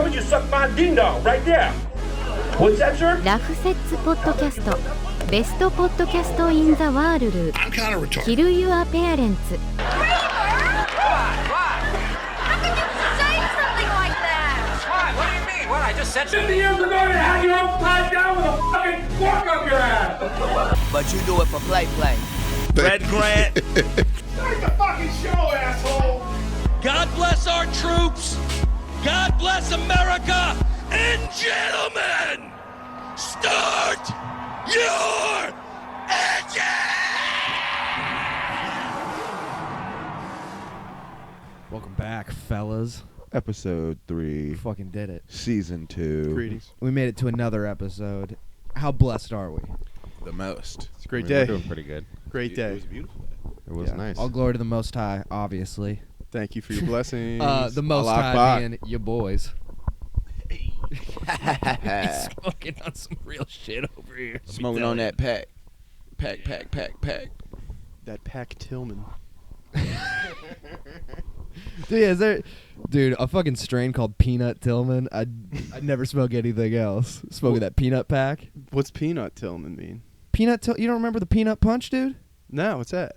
How would you suck my ding dong right there? What's that, sir? ラフセッツポッドキャストベストポッドキャストインザワールド Kill Your Parents I just said 50 years ago, you had your own tied down with a fucking fork up your ass. But you do it for play. Red Grant. Start the fucking show, asshole. God bless our troops. God bless America. And gentlemen, start your engine. Welcome back, fellas. Episode 3. We fucking did it. Season 2. Greetings. We made it to another episode. How blessed are we? The most. It's a great We're day. doing pretty good. Great day. It was beautiful. It was nice. All glory to the Most High, obviously. Thank you for your blessings. The Most Allah High Akbar. being your boys. He's smoking on some real shit over here. Smoking on that pack. Pack. That Pack Tillman. Dude, a fucking strain called Peanut Tillman. I'd never smoke anything else. Smoking that peanut pack. What's Peanut Tillman mean? You don't remember the Peanut Punch, dude? No, what's that?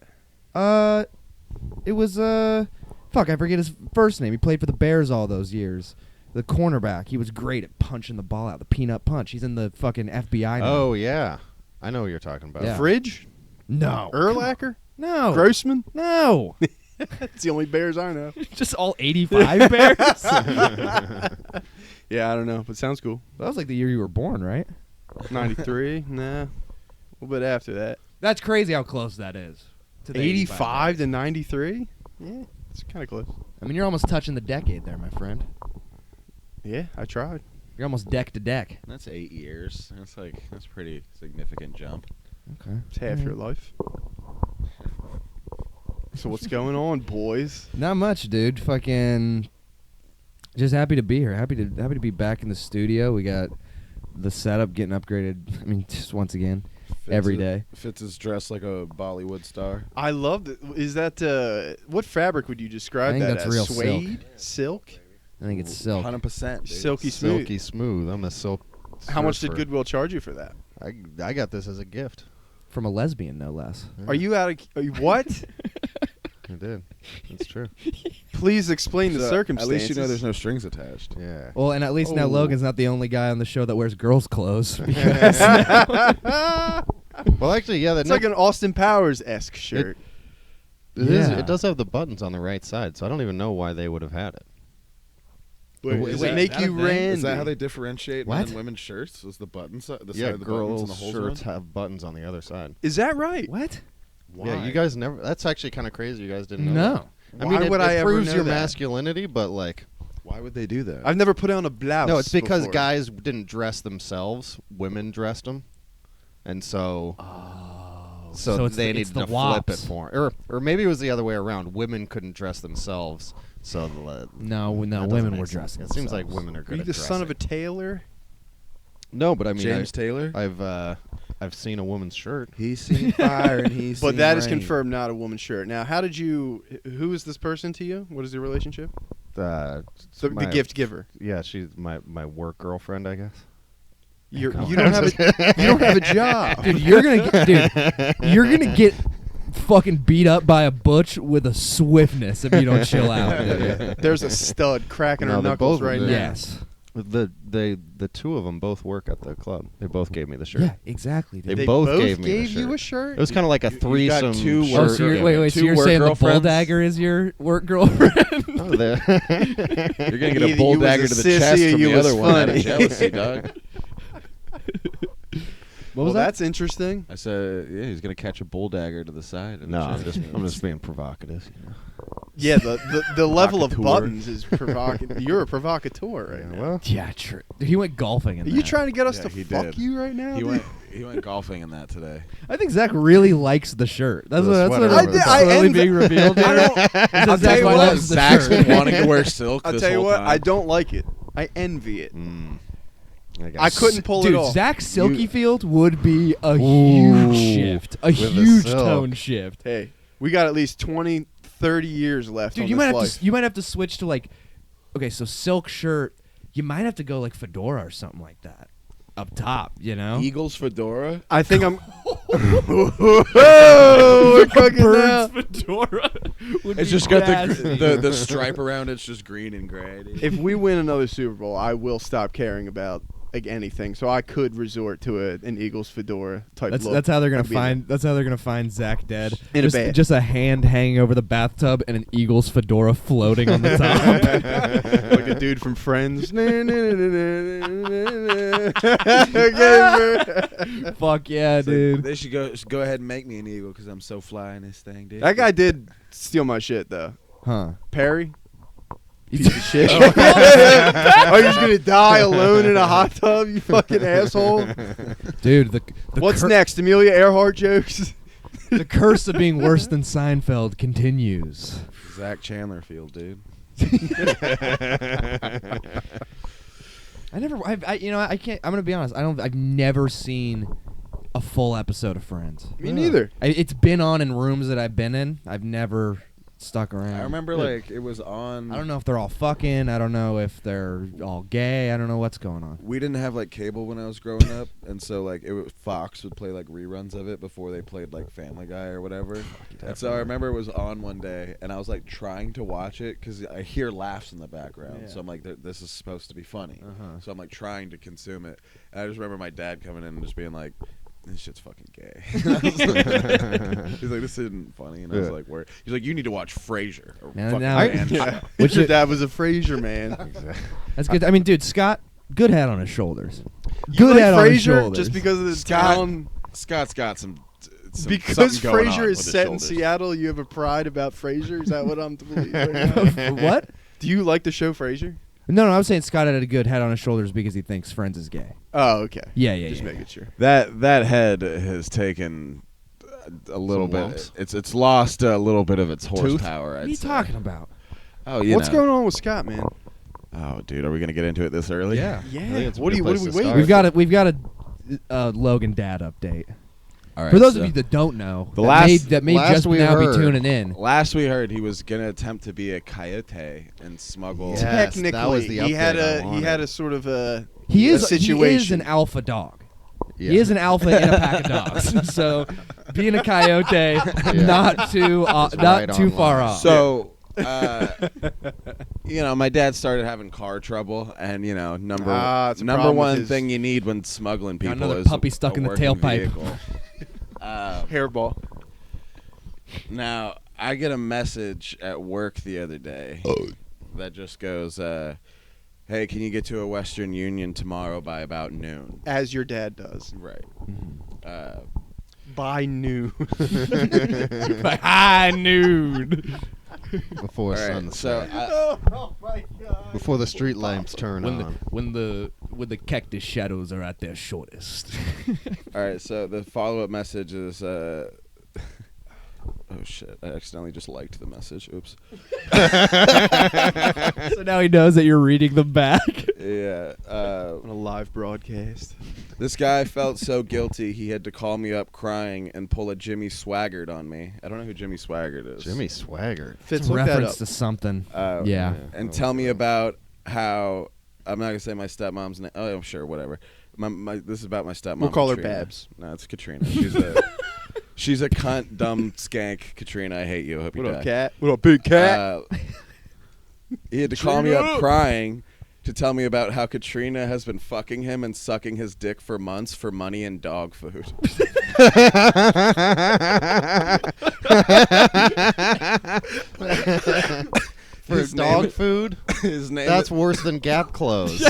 It was fuck, I forget his first name. He played for the Bears all those years. The cornerback. He was great at punching the ball out. The Peanut Punch. He's in the fucking FBI now. Oh, yeah. I know what you're talking about. Yeah. Fridge? No. Urlacher? No. Grossman? No. That's the only Bears I know. Just all 85 Bears? Yeah, I don't know, but sounds cool. That was like the year you were born, right? 93? Nah. A little bit after that. That's crazy how close that is. To the 85 to 93? Yeah, it's kind of close. I mean, you're almost touching the decade there, my friend. Yeah, I tried. You're almost deck to deck. That's 8 years. That's a pretty significant jump. Okay. It's half your life. So what's going on, boys? Not much, dude. Fucking just happy to be here. Happy to be back in the studio. We got the setup getting upgraded. I mean, just once again, every day. Fitz is dressed like a Bollywood star. I love it. Is that what fabric would you describe I think that that's as? real Suede? Silk? I think it's silk. 100%. Silky smooth. Silky smooth. I'm a silk How much did surfer. Goodwill charge you for that? I got this as a gift. From a lesbian, no less. Are you what? I did. That's true. Please explain the circumstances. At least you know there's no strings attached. Yeah. Well, and at least now Oh. Logan's not the only guy on the show that wears girls' clothes. Well, actually, yeah. It's like an Austin Powers-esque shirt. It does have the buttons on the right side, so I don't even know why they would have had it. Does it make you randy? Is that how they differentiate men What? and women's shirts? Is the buttons, the Yeah, side of the buttons and the girls' holes shirts around? have buttons on the other side. Is that right? What? Why? Yeah, you guys never. That's actually kind of crazy. You guys didn't know. No. That. I Why mean, would it I ever proves know your that? masculinity, but like, Why would they do that? I've never put on a blouse. no, it's because before. guys didn't dress themselves; women dressed them, and so. So it's they the- it's needed the to flip it wops. for, or maybe it was the other way around. Women couldn't dress themselves, so No, that doesn't women make were sense. dressing. It seems like themselves. women are Are good you at the son of a dressing. tailor? No, but I mean, James Taylor? I've seen a woman's shirt. He's seen fire and he's But seen that is rain. confirmed not a woman's shirt. Now, how did you? Who is this person to you? What is your relationship? The The gift giver. Yeah, she's my work girlfriend, I guess. You don't have a job. Dude, you're gonna get fucking beat up by a butch with a swiftness if you don't chill out. Dude. There's a stud cracking No, her they're knuckles both right there. now. Yes. The two of them both work at the club. They both gave me the shirt. Yeah, exactly. Dude. They both gave me the gave you shirt. a shirt. It was kind of like a You got threesome two shirt. Oh, so you're, wait, so Two you're work saying the bull girlfriends? dagger is your work girlfriend? Oh, there. You're going to get Either a bull you was dagger a to the sissy chest or from you the was other one out of funny. jealousy, dog. What was Well, that? that's interesting. I said, yeah, he's going to catch a bull dagger to the side. And No, the I'm chest. just being provocative. You know? Yeah, the level of Provocateur. buttons is provocative. You're a provocateur right now. Well, Yeah, true. Dude, he went golfing in Are that. you trying to get us Yeah, to he fuck did. you right now? He dude? went golfing in that today. I think Zach really likes the shirt. That's The what sweater that's over the top. slowly envy- being revealed. Here. I'll tell you what, Zach's been wanting to wear silk I'll this tell you whole what. time. I don't like it. I envy it. guess. I couldn't pull Dude, it off. Zach Silkyfield would be a huge shift. A with the huge silk. tone shift. Hey, we got at least 20, 30 years left. Dude, on you this might have life. to switch to like, okay, so silk shirt, you might have to go like fedora or something like that up top, you know? Eagles fedora. I think I'm. Whoa, we're cooking now. fedora. It's just got the stripe around. It's just green and gray. Dude. If we win another Super Bowl, I will stop caring about like anything. So I could resort to an Eagles fedora type look. That's how they're gonna That'd be find. That's how they're gonna find Zach dead. In a bed. Just a hand hanging over the bathtub and an Eagles fedora floating on the top. like a dude from Friends. Fuck yeah, dude. They should go ahead and make me an eagle because I'm so fly in this thing, dude. That guy did steal my shit though. Huh? Perry. Piece of shit. Are you just gonna die alone in a hot tub, you fucking asshole? Dude, the What's next? Amelia Earhart jokes? The curse of being worse than Seinfeld continues. Zach Chandler field, dude. I can't. I'm gonna be honest. I've never seen a full episode of Friends. Me neither. It's been on in rooms that I've been in. I've never stuck around. I remember like it was on. I don't know if they're all fucking. I don't know if they're all gay. I don't know what's going on. We didn't have like cable when I was growing up, and so like Fox would play like reruns of it before they played like Family Guy or whatever. And so I remember it was on one day, and I was like trying to watch it because I hear laughs in the background. Yeah. So I'm like, this is supposed to be funny. So I'm like trying to consume it, and I just remember my dad coming in and just being like, "This shit's fucking gay." He's like, "This isn't funny," and I was like, "Where?" He's like, "You need to watch Frasier." Or fucking man. Which your dad was a Frasier man. That's good. I mean, dude, Scott, good head on his shoulders. You Good like head on his Frasier shoulders. just because of the Scott- town. Scott's got some Because something going on Frasier with is his set in shoulders. Seattle, you have a pride about Frasier? Is that what I'm to believe right now? What? Do you like the show Frasier? No, I was saying Scott had a good head on his shoulders because he thinks Friends is gay. Oh, okay. Yeah, Just making sure. That head has taken a little Some bit. lumps. It's lost a little bit of its horsepower. What I'd are you say. talking about? Oh, you What's know. going on with Scott, man? Oh, dude, are we gonna get into it this early? Yeah. Yeah. it's a What good are we place to waiting? start. We've got a Logan dad update. All right. For those so of you that don't know, The that may last just we now heard- be tuning in. last we heard, he was gonna attempt to be a coyote and smuggle. Yeah. Yes, Technically, that was the he had update I he wanted. had a sort of a He a is situation. an alpha dog. Yeah. He is an alpha in a pack of dogs. So being a coyote, not too right on far line. off. So, my dad started having car trouble, and number it's a problem with one his- thing you need when smuggling Got people another is puppy stuck a in the working tailpipe. vehicle. hairball. Now, I get a message at work the other day that just goes, "Hey, can you get to a Western Union tomorrow by about noon?" As your dad does. Right. By noon. High noon. Before All right, sunset. so Oh my god. Before the street lamps turn on. When the cactus shadows are at their shortest. all right, so the follow-up message is, oh shit! I accidentally just liked the message. Oops. So now he knows that you're reading them back. Yeah. On a live broadcast. This guy felt so guilty he had to call me up crying and pull a Jimmy Swaggart on me. I don't know who Jimmy Swaggart is. Jimmy Swaggart. Fitz, look that Reference up. to something. Yeah. And tell me about how I'm not gonna say my stepmom's name. Oh, sure, whatever. This is about my stepmom. We'll call her Katrina. Babs. No, it's Katrina. She's a cunt, dumb skank. Katrina, I hate you. I hope you What die. up, cat? What up, big cat? He had to call me up crying to tell me about how Katrina has been fucking him and sucking his dick for months for money and dog food. For His dog name- food? His name. That's worse than Gap clothes. Yo,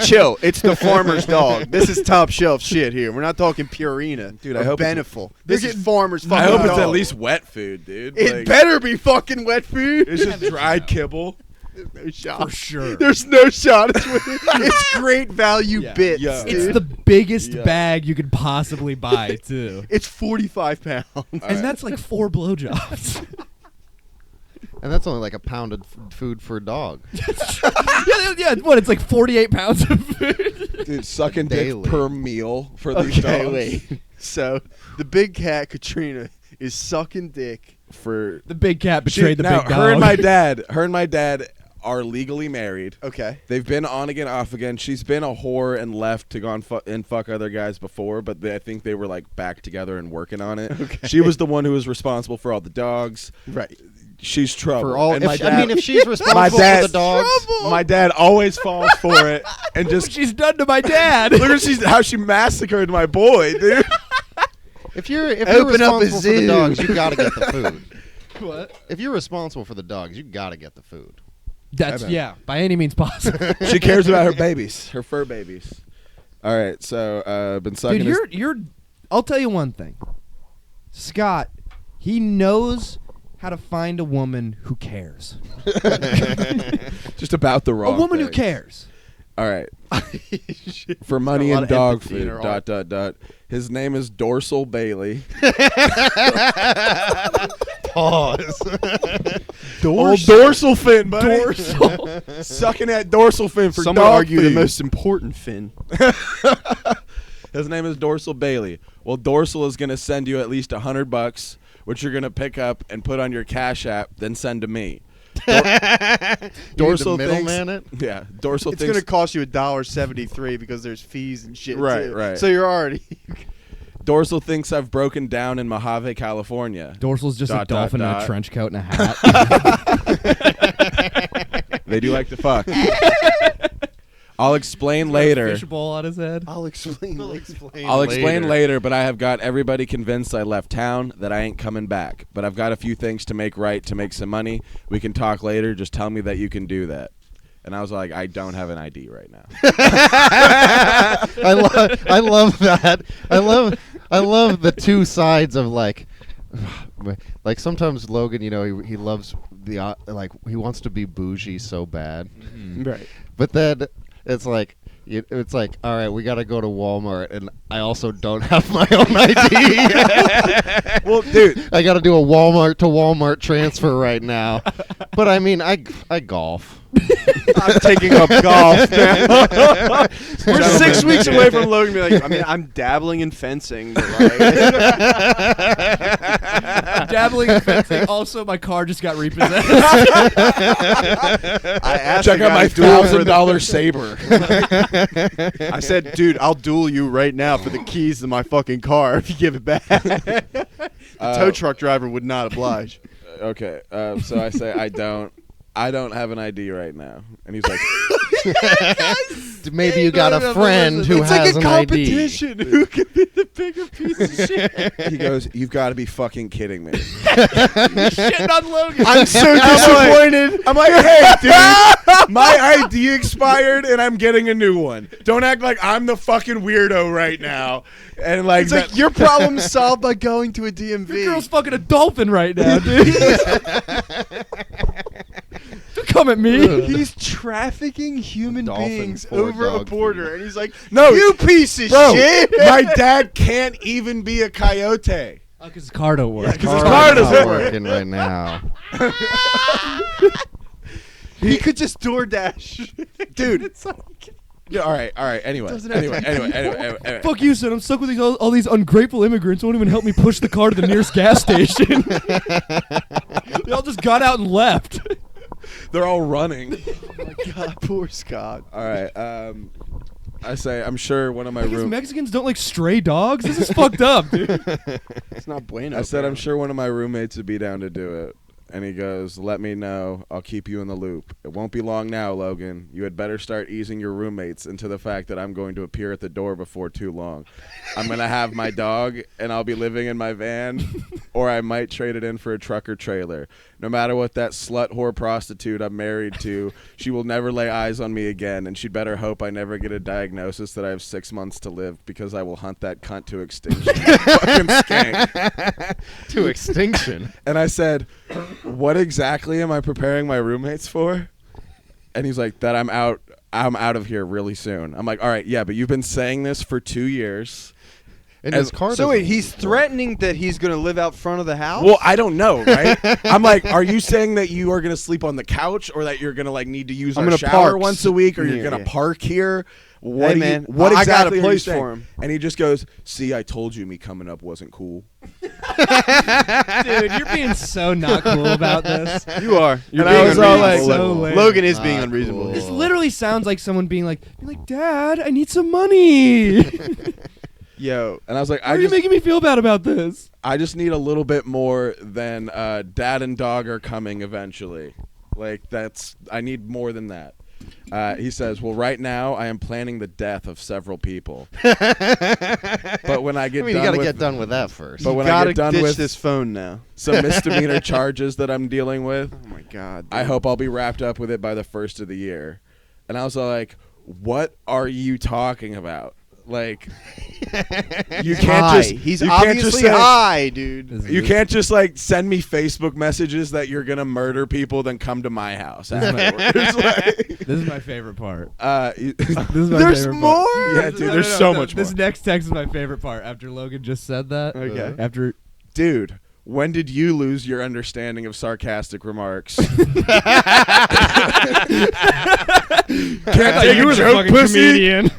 chill. It's the farmer's dog. This is top shelf shit here. We're not talking Purina. Dude, or I hope it's- Beneful. This is farmer's fucking I hope it's dog. at least wet food, dude. It Like, better be fucking wet food. It's just dried kibble. There's no shot. For sure. There's no shot. It's great value bits. Yeah. It's dude. the biggest Yeah. bag you could possibly buy, too. It's 45 pounds. And that's like 4 blowjobs. And that's only like a pound of food for a dog. yeah, what? It's like 48 pounds of food. Dude, sucking Daily. dick per meal for these Okay, dogs. wait. So the big cat Katrina is sucking dick. For The big cat betrayed the now, big dog. her and my dad are legally married. Okay. They've been on again, off again. She's been a whore and left to go and fuck other guys before, but I think they were like back together and working on it. Okay. She was the one who was responsible for all the dogs. Right. She's trouble. For all, And my if, dad- I mean, if she's responsible my for dad, the dogs, my dad always falls for it and just She's done to my dad. look at how she massacred my boy, dude. if you're Open up a responsible for the zoo. dogs, you gotta get the food. What? If you're responsible for the dogs, you gotta get the food. That's by any means possible. She cares about her babies, her fur babies. All right, so been sucking. Dude, you're. I'll tell you one thing. Scott, he knows how to find a woman who cares. just about the wrong. A woman who thing. cares. All right. For money Got a lot and of dog empathy in food. her Dot. His name is Dorsal Bailey. Pause. Old dorsal fin, buddy. Dorsal. Sucking that dorsal fin for Some dog would argue the food. most important fin. His name is Dorsal Bailey. Well, Dorsal is going to send you at least $100, which you're going to pick up and put on your Cash App, then send to me. Dorsal middleman it? Yeah, Dorsal It's thinks going to cost you $1.73 because there's fees and shit. Right, too. right. So you're already. Dorsal thinks I've broken down in Mojave, California. Dorsal's just a Dot, dolphin in dot. a trench coat and a hat. They do like to fuck. I'll explain later. Fishbowl on his head. I'll explain. I'll explain later, but I have got everybody convinced I left town, that I ain't coming back. But I've got a few things to make right to make some money. We can talk later. Just tell me that you can do that. And I was like, I don't have an ID right now. I love that. I love the two sides of like sometimes Logan, you know, he loves the like he wants to be bougie so bad, Right. but then it's like all right, we got to go to Walmart, and I also don't have my own ID. Well, dude, I got to do a Walmart to Walmart transfer right now. But I mean, I golf. I'm taking up golf now. We're 6 weeks away from Logan being like, I mean, I'm dabbling in fencing. But like, Dabbling in fencing. Also, my car just got repossessed. I asked check the out guy my to duel for $1,000 Saber. I said, dude, I'll duel you right now for the keys to my fucking car if you give it back. The tow truck driver would not oblige. Okay, so I say I don't have an ID right now, and he's like, Maybe you got a friend who It's has like a an ID. competition. Who can be the bigger piece of shit? he goes, you've got to be fucking kidding me. Shitting on Logan. I'm so disappointed. I'm like, hey, dude, my ID expired, and I'm getting a new one. Don't act like I'm the fucking weirdo right now. And like, It's like your problem's solved by going to a DMV. Your girl's fucking a dolphin right now, dude. Don't come at me. He's trafficking human Dolphin beings for over a dog border, food. and he's like, No, you piece of bro, shit. my dad can't even be a coyote. Because his car don't work. His car doesn't not work. working right now. He could just DoorDash. Dude. Yeah, all right. Anyway. Fuck you, son. I'm stuck with all these ungrateful immigrants who won't even help me push the car to the nearest gas station. They all just got out and left. They're all running. Oh my God, poor Scott. All right. I say, I'm sure one of my Because room. Mexicans don't like stray dogs? This is fucked up, dude. It's not bueno. I said, I'm apparently. sure one of my roommates would be down to do it. And he goes, let me know. I'll keep you in the loop. It won't be long now, Logan. You had better start easing your roommates into the fact that I'm going to appear at the door before too long. I'm going to have my dog, and I'll be living in my van, or I might trade it in for a truck or trailer. No matter what that slut whore prostitute I'm married to, she will never lay eyes on me again, and she'd better hope I never get a diagnosis that I have 6 months to live, because I will hunt that cunt to extinction. Fucking skank. To extinction. And I said, what exactly am I preparing my roommates for? And he's like, that I'm out of here really soon. I'm like, all right, yeah, but you've been saying this for 2 years. And his car So wait, doesn't he's work. threatening that he's going to live out front of the house? Well, I don't know, right? I'm like, are you saying that you are going to sleep on the couch, or that you're going to like need to use I'm our gonna shower park. once a week, or Yeah, you're going to yeah. park here? What Hey, do man, what I got a exactly are you place saying? for him. And he just goes, see, I told you me coming up wasn't cool. Dude, you're being so not cool about this. You are. You're And I being was all like, unreasonable. so lame. Logan is being Not unreasonable. cool. This literally sounds like someone being like, Dad, I need some money. Yo, and I was like, How are you making me feel bad about this? I just need a little bit more than dad and dog are coming eventually. Like I need more than that. He says, well, right now I am planning the death of several people. But when I get you done gotta with, get done with that first. But when I Gotta get done ditch with this phone now. some misdemeanor charges that I'm dealing with, Oh my god. I hope I'll be wrapped up with it by the 1st of the year. And I was like, what are you talking about? Like, you can't just. He's you can't just obviously say- high, dude. You can't just like send me Facebook messages that you're gonna murder people, then come to my house afterwards. Like, This is my favorite part. you- This is my There's favorite more? part. Yeah, dude, there's so much This more. next text is my favorite part. After Logan just said that. Okay. After dude, when did you lose your understanding of sarcastic remarks? Can't take you a were the joke, fucking pussy. comedian.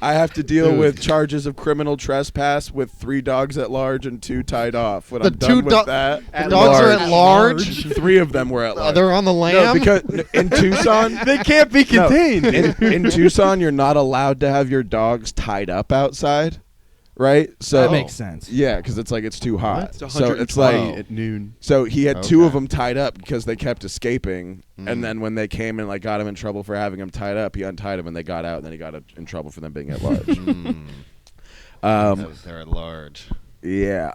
I have to deal Dude. with charges of criminal trespass with 3 dogs at large and 2 tied off. When The I'm done with the that, dogs are at large. 3 of them were at large. They're on the No, lam. because in Tucson, They can't be no, contained. in Tucson, you're not allowed to have your dogs tied up outside, right? So That makes sense. Yeah, because it's like it's too hot. It's So it's like 120 at noon. so he had 2 of Okay. them tied up because they kept escaping, Mm. and then when they came and like got him in trouble for having him tied up, he untied him and they got out, and then he got in trouble for them being at large. Because they're at large. Yeah.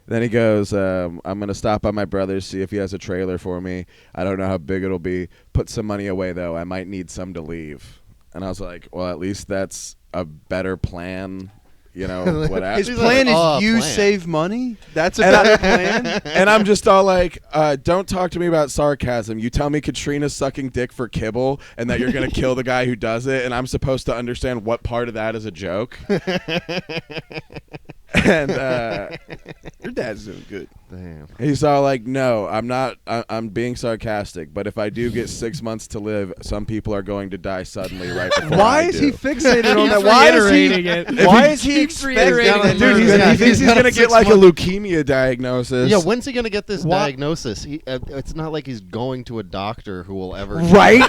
Then he goes, I'm going to stop by my brother's, see if he has a trailer for me. I don't know how big it'll be. Put some money away, though. I might need some to leave. And I was like, well, at least that's a better plan. You know, whatever. His He's plan like, is "Oh, you plan." save money? That's a And better plan? And I'm just all like, don't talk to me about sarcasm. You tell me Katrina's sucking dick for kibble and that you're going to kill the guy who does it, and I'm supposed to understand what part of that is a joke. And Your dad's doing good. Damn. he's all like, no, I'm not. I'm being sarcastic. But if I do get 6 months to live, some people are going to die suddenly right before Why I is do. he fixated on that? Keeps Why is reiterating he? it. Why is he keeps expecting reiterating that? it. Dude, he Yeah, thinks he's he's got going to get 6 like a months. leukemia diagnosis. Yeah, when's he gonna get this Why- diagnosis? It's not like he's going to a doctor who will ever. Right?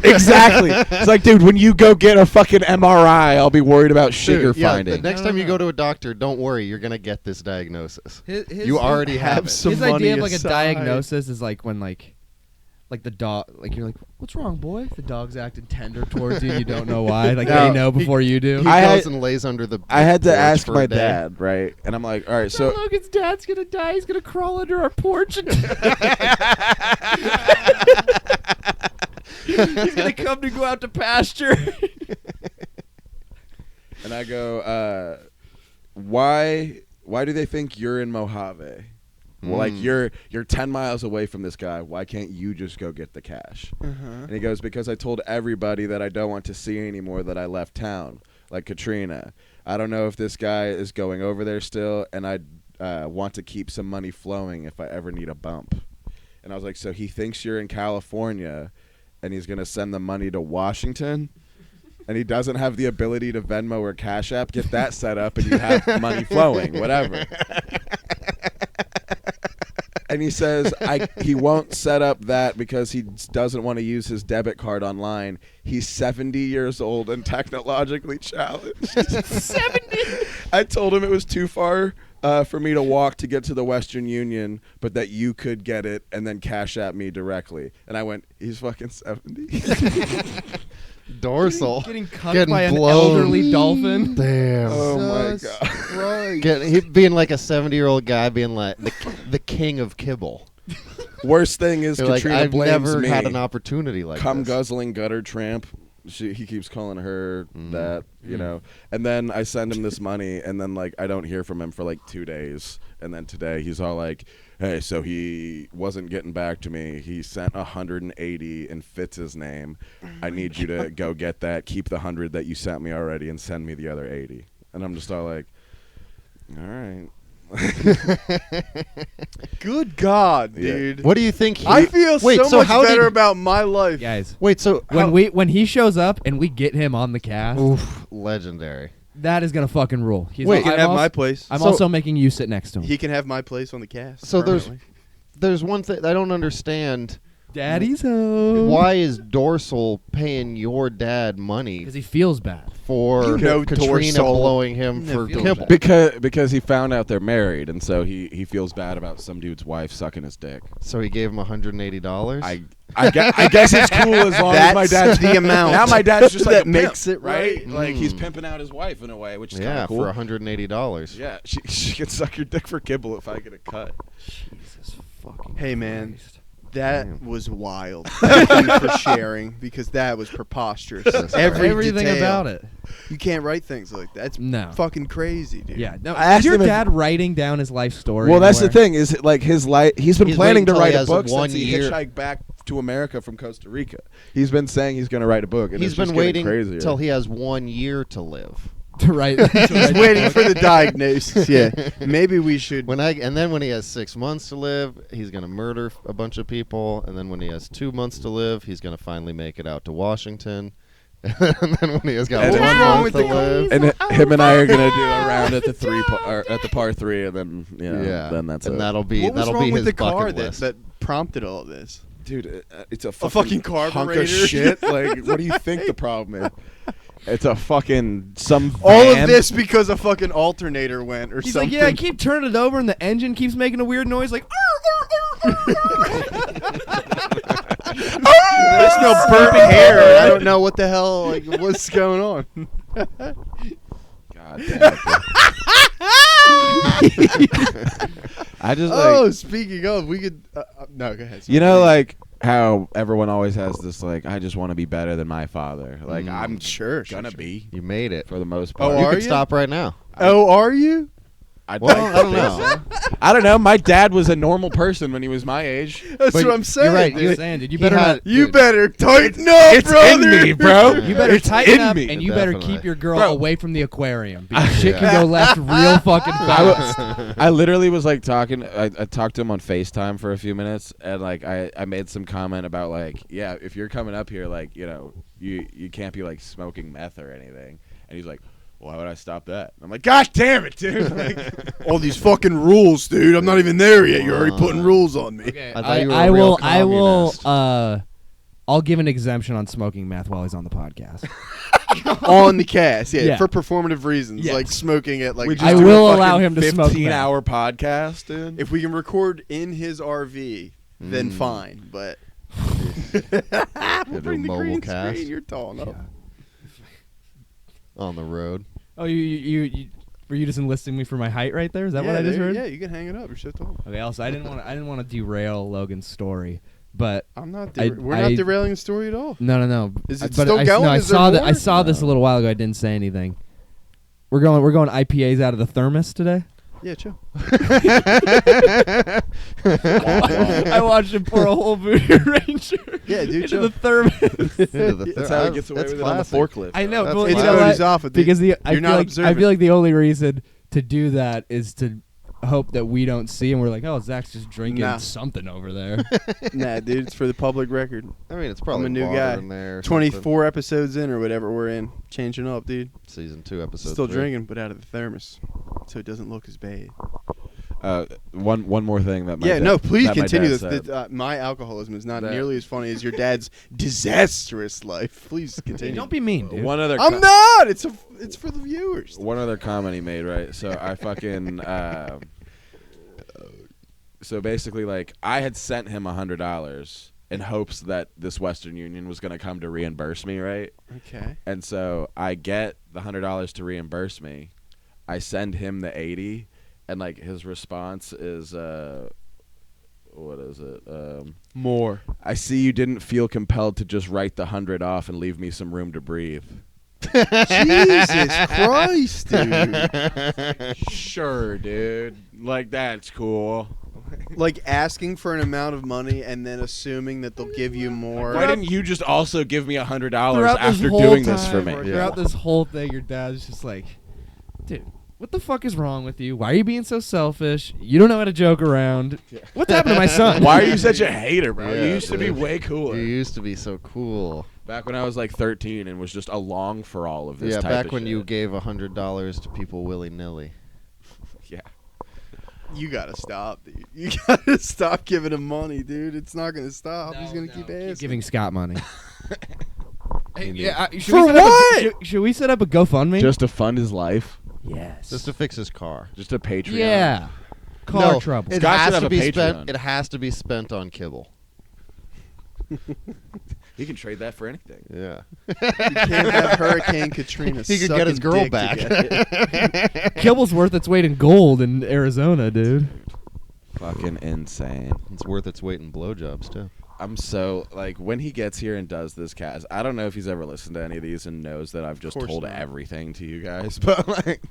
Exactly. It's like, dude, when you go get a fucking MRI, I'll be worried about shit Dude, you're yeah, finding. the next time you go to a doctor, don't worry, you're gonna get this diagnosis. His- You already have have it. some His idea money of like aside. a diagnosis is like when like the dog, like you're like, what's wrong, boy? The dog's acting tender towards you. You don't know why. Like No, they know before you do. He I goes had- and lays under the. I had to porch ask for my a day. dad, right? And I'm like, all right, so Logan's dad's gonna die. He's gonna crawl under our porch and he's gonna come to go out to pasture. and I go, why do they think you're in Mojave? Well, like you're 10 miles away from this guy. Why can't you just go get the cash? And he goes, because I told everybody that I don't want to see anymore that I left town, like Katrina. I don't know if this guy is going over there still, and I want to keep some money flowing if I ever need a bump. And I was like, so he thinks you're in California, and he's going to send the money to Washington? And he doesn't have the ability to Venmo or Cash App? Get that set up, and you have money flowing, whatever. And he says he won't set up that because he doesn't want to use his debit card online. He's 70 years old and technologically challenged. 70? I told him it was too far for me to walk to get to the Western Union, but that you could get it and then Cash App me directly. And I went, he's fucking 70. Dorsal. Getting cucked Getting by an blown. elderly dolphin. Damn. Oh my Jesus God. Christ. He being like a 70-year-old guy, being like the king of kibble. Worst thing is They're like, Katrina I've blames never me. had an opportunity like Cum this. guzzling gutter tramp. He keeps calling her that, you know. And then I send him this money, and then like I don't hear from him for like 2 days. And then today he's all like, "Hey, so he wasn't getting back to me. He sent 180 in Fitz's name. I need you to go get that. Keep the 100 that you sent me already, and send me the other 80." And I'm just all like, "All right." Good God, Yeah. dude. What do you think? I feel Wait, so much how better did, about my life. Guys, Wait, so when he shows up and we get him on the cast, Oof, legendary. That is gonna fucking rule. Wait, he can have my place. I'm also making you sit next to him. He can have my place on the cast. So there's one thing I don't understand. Daddy's home. Why is Dorsal paying your dad money Because he feels bad. for Katrina Dorsal blowing him Yeah, for feels kibble? bad. Because he found out they're married, and so he feels bad about some dude's wife sucking his dick. So he gave him $180. I guess it's cool as long as my dad's the amount. Now my dad's just like that a makes pimp, it right. right. Like he's pimping out his wife in a way, which is kind yeah, of cool. for $180. Yeah, she can suck your dick for kibble if I get a cut. Jesus fucking Hey, man. Christ. That was wild. Thank you for sharing, because that was preposterous. Everything detail. about it. You can't write things like that. It's No. fucking crazy, dude. Yeah. No, I asked is your him if- dad writing down his life story? Well, that's the anywhere? thing is like his life. He's been He's planning to waiting till write he a has book 1 since he year. hitchhiked back to America from Costa Rica. He's been saying he's going to write a book, and He's it's just been getting waiting crazier. till he has 1 year to live. To write. He's waiting for the diagnosis. Yeah. Maybe we should. And then when he has 6 months to live, he's gonna murder a bunch of people. And then when he has 2 months to live, he's gonna finally make it out to Washington. And then when he has got And 1 what's wrong month with to the live, and him and I are going to do a round at the at the par 3, and then then that's and it. that'll be What was wrong his with the bucket car list. that prompted all this? Dude, it's a fucking hunk carburetor. of shit. Like, what do you think the problem is? It's a fucking All van. of this because a fucking alternator went or He's something. like, yeah, I keep turning it over, and the engine keeps making a weird noise, like. There's no burnt hair. I don't know what the hell. Like, what's going on? God damn it. I just like, speaking of, we could. No, go ahead. you know, like how everyone always has this, like, I just want to be better than my father. Like, I'm sure gonna be You made it. for the most Oh, part. You are could you? stop right now. Oh, are you? Well, I don't know. I don't know. My dad was a normal person when he was my age. That's But what I'm saying. you're right. dude. I'm saying, dude, you He better had- not. You better tighten up, It's brother. in me, bro. You better It's tighten in up, me. and you better Definitely. keep your girl Bro. away from the aquarium, because shit can go left real fucking fast. I literally was like talking. I talked to him on FaceTime for a few minutes, and like I made some comment about like, yeah, if you're coming up here, like, you know, you can't be like smoking meth or anything. And he's like, why would I stop that? And I'm like, gosh damn it, dude! Like, All these fucking rules, dude. I'm not even there yet. You're already putting rules on me. Okay, I thought you were a real I will. communist. I'll give an exemption on smoking meth while he's on the podcast. On the cast, yeah, Yeah. for performative reasons, Yes. like smoking it. Like, we just I do will a allow fucking him to smoke meth. 15-hour podcast, dude. if we can record in his RV, then fine. But do we'll a bring the mobile green cast. screen. You're tall enough. On the road. Oh, you were you just enlisting me for my height right there? Is that what I just there- heard? Yeah, you can hang it up. You're so tall. Okay. Also, I didn't want to derail Logan's story, but I'm not. I- We're I- not derailing the story at all. no. Is it But still going? No, I Is there saw that. more? I saw this a little while ago. I didn't say anything. We're going IPAs out of the thermos today. Yeah, chill. I watched him pour a whole Voodoo Ranger Yeah, dude, into chill. the thermos. That's how he gets away That's with it on the classic. forklift. I know, That's but It's you know what what? he's off with. Because I You're feel not like observant. I feel like the only reason to do that is to hope that we don't see, and we're like, oh, Zach's just drinking Nah. something over there. Nah, dude, it's for the public record. I mean, it's probably I'm a new water guy. in there. or something. 24 episodes in or whatever we're in, changing up, dude. Season 2, episode Still 3. drinking, but out of the thermos, so it doesn't look as bad. One more thing that my Yeah, dad, no, please that my continue dad this. said. My alcoholism is not That- nearly as funny as your dad's disastrous life. Please continue. Don't be mean, dude. One other. I'm not. It's for the viewers. One other comment he made, right? So I fucking. So basically, like, I had sent him $100 in hopes that this Western Union was going to come to reimburse me, right? Okay. And so I get the $100 to reimburse me. I send him the 80, and like his response is, what is it? More. I see you didn't feel compelled to just write the 100 off and leave me some room to breathe. Jesus Christ, dude. Sure, dude. Like, that's cool. Like asking for an amount of money and then assuming that they'll give you more. Why didn't you just also give me $100 Throughout after this whole doing this for time, me? or throughout this whole thing, your dad's just like, dude, What the fuck is wrong with you? Why are you being so selfish? You don't know how to joke around. What's happened to my son? Why are you such a hater, bro? Yeah, You used to be dude. way cooler. You used to be so cool. Back when I was like 13 and was just along for all of this. Yeah, type back of when you shit. gave $100 to people willy-nilly. Yeah. You gotta stop, dude. You gotta stop giving him money, dude. It's not gonna stop. He's gonna keep asking. Giving Scott money. Hey, should For we set up what? should we set up a GoFundMe? Just to fund his life. yes. Just to fix his car. Just a Patreon. yeah. Car No, trouble. It Scott has should have to a be Patreon. spent. It has to be spent on kibble. You can trade that for anything. Yeah. You can't have Hurricane Katrina. He could get his sucking girl dick back. together. Kibble's worth its weight in gold in Arizona, dude. Fucking insane. It's worth its weight in blowjobs too. I'm so like when he gets here and does this cast. I don't know if he's ever listened to any of these and knows that I've just Course told not. everything to you guys. But like,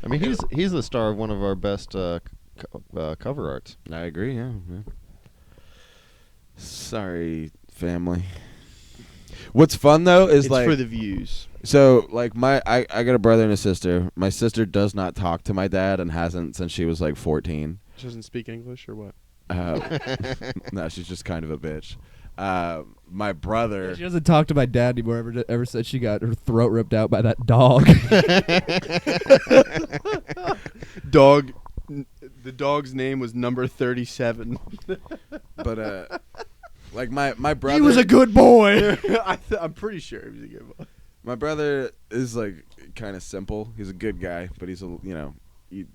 I mean, he's the star of one of our best cover arts. I agree. Yeah. Sorry, family. What's fun though is It's like for the views. so like I got a brother and a sister. My sister does not talk to my dad and hasn't since she was like 14. She doesn't speak English or what? No, she's just kind of a bitch. My brother. She doesn't talk to my dad anymore. Ever since she got her throat ripped out by that dog. Dog. The dog's name was number 37. But like my brother. He was a good boy. I'm pretty sure he was a good boy. My brother is like kind of simple. He's a good guy, but he's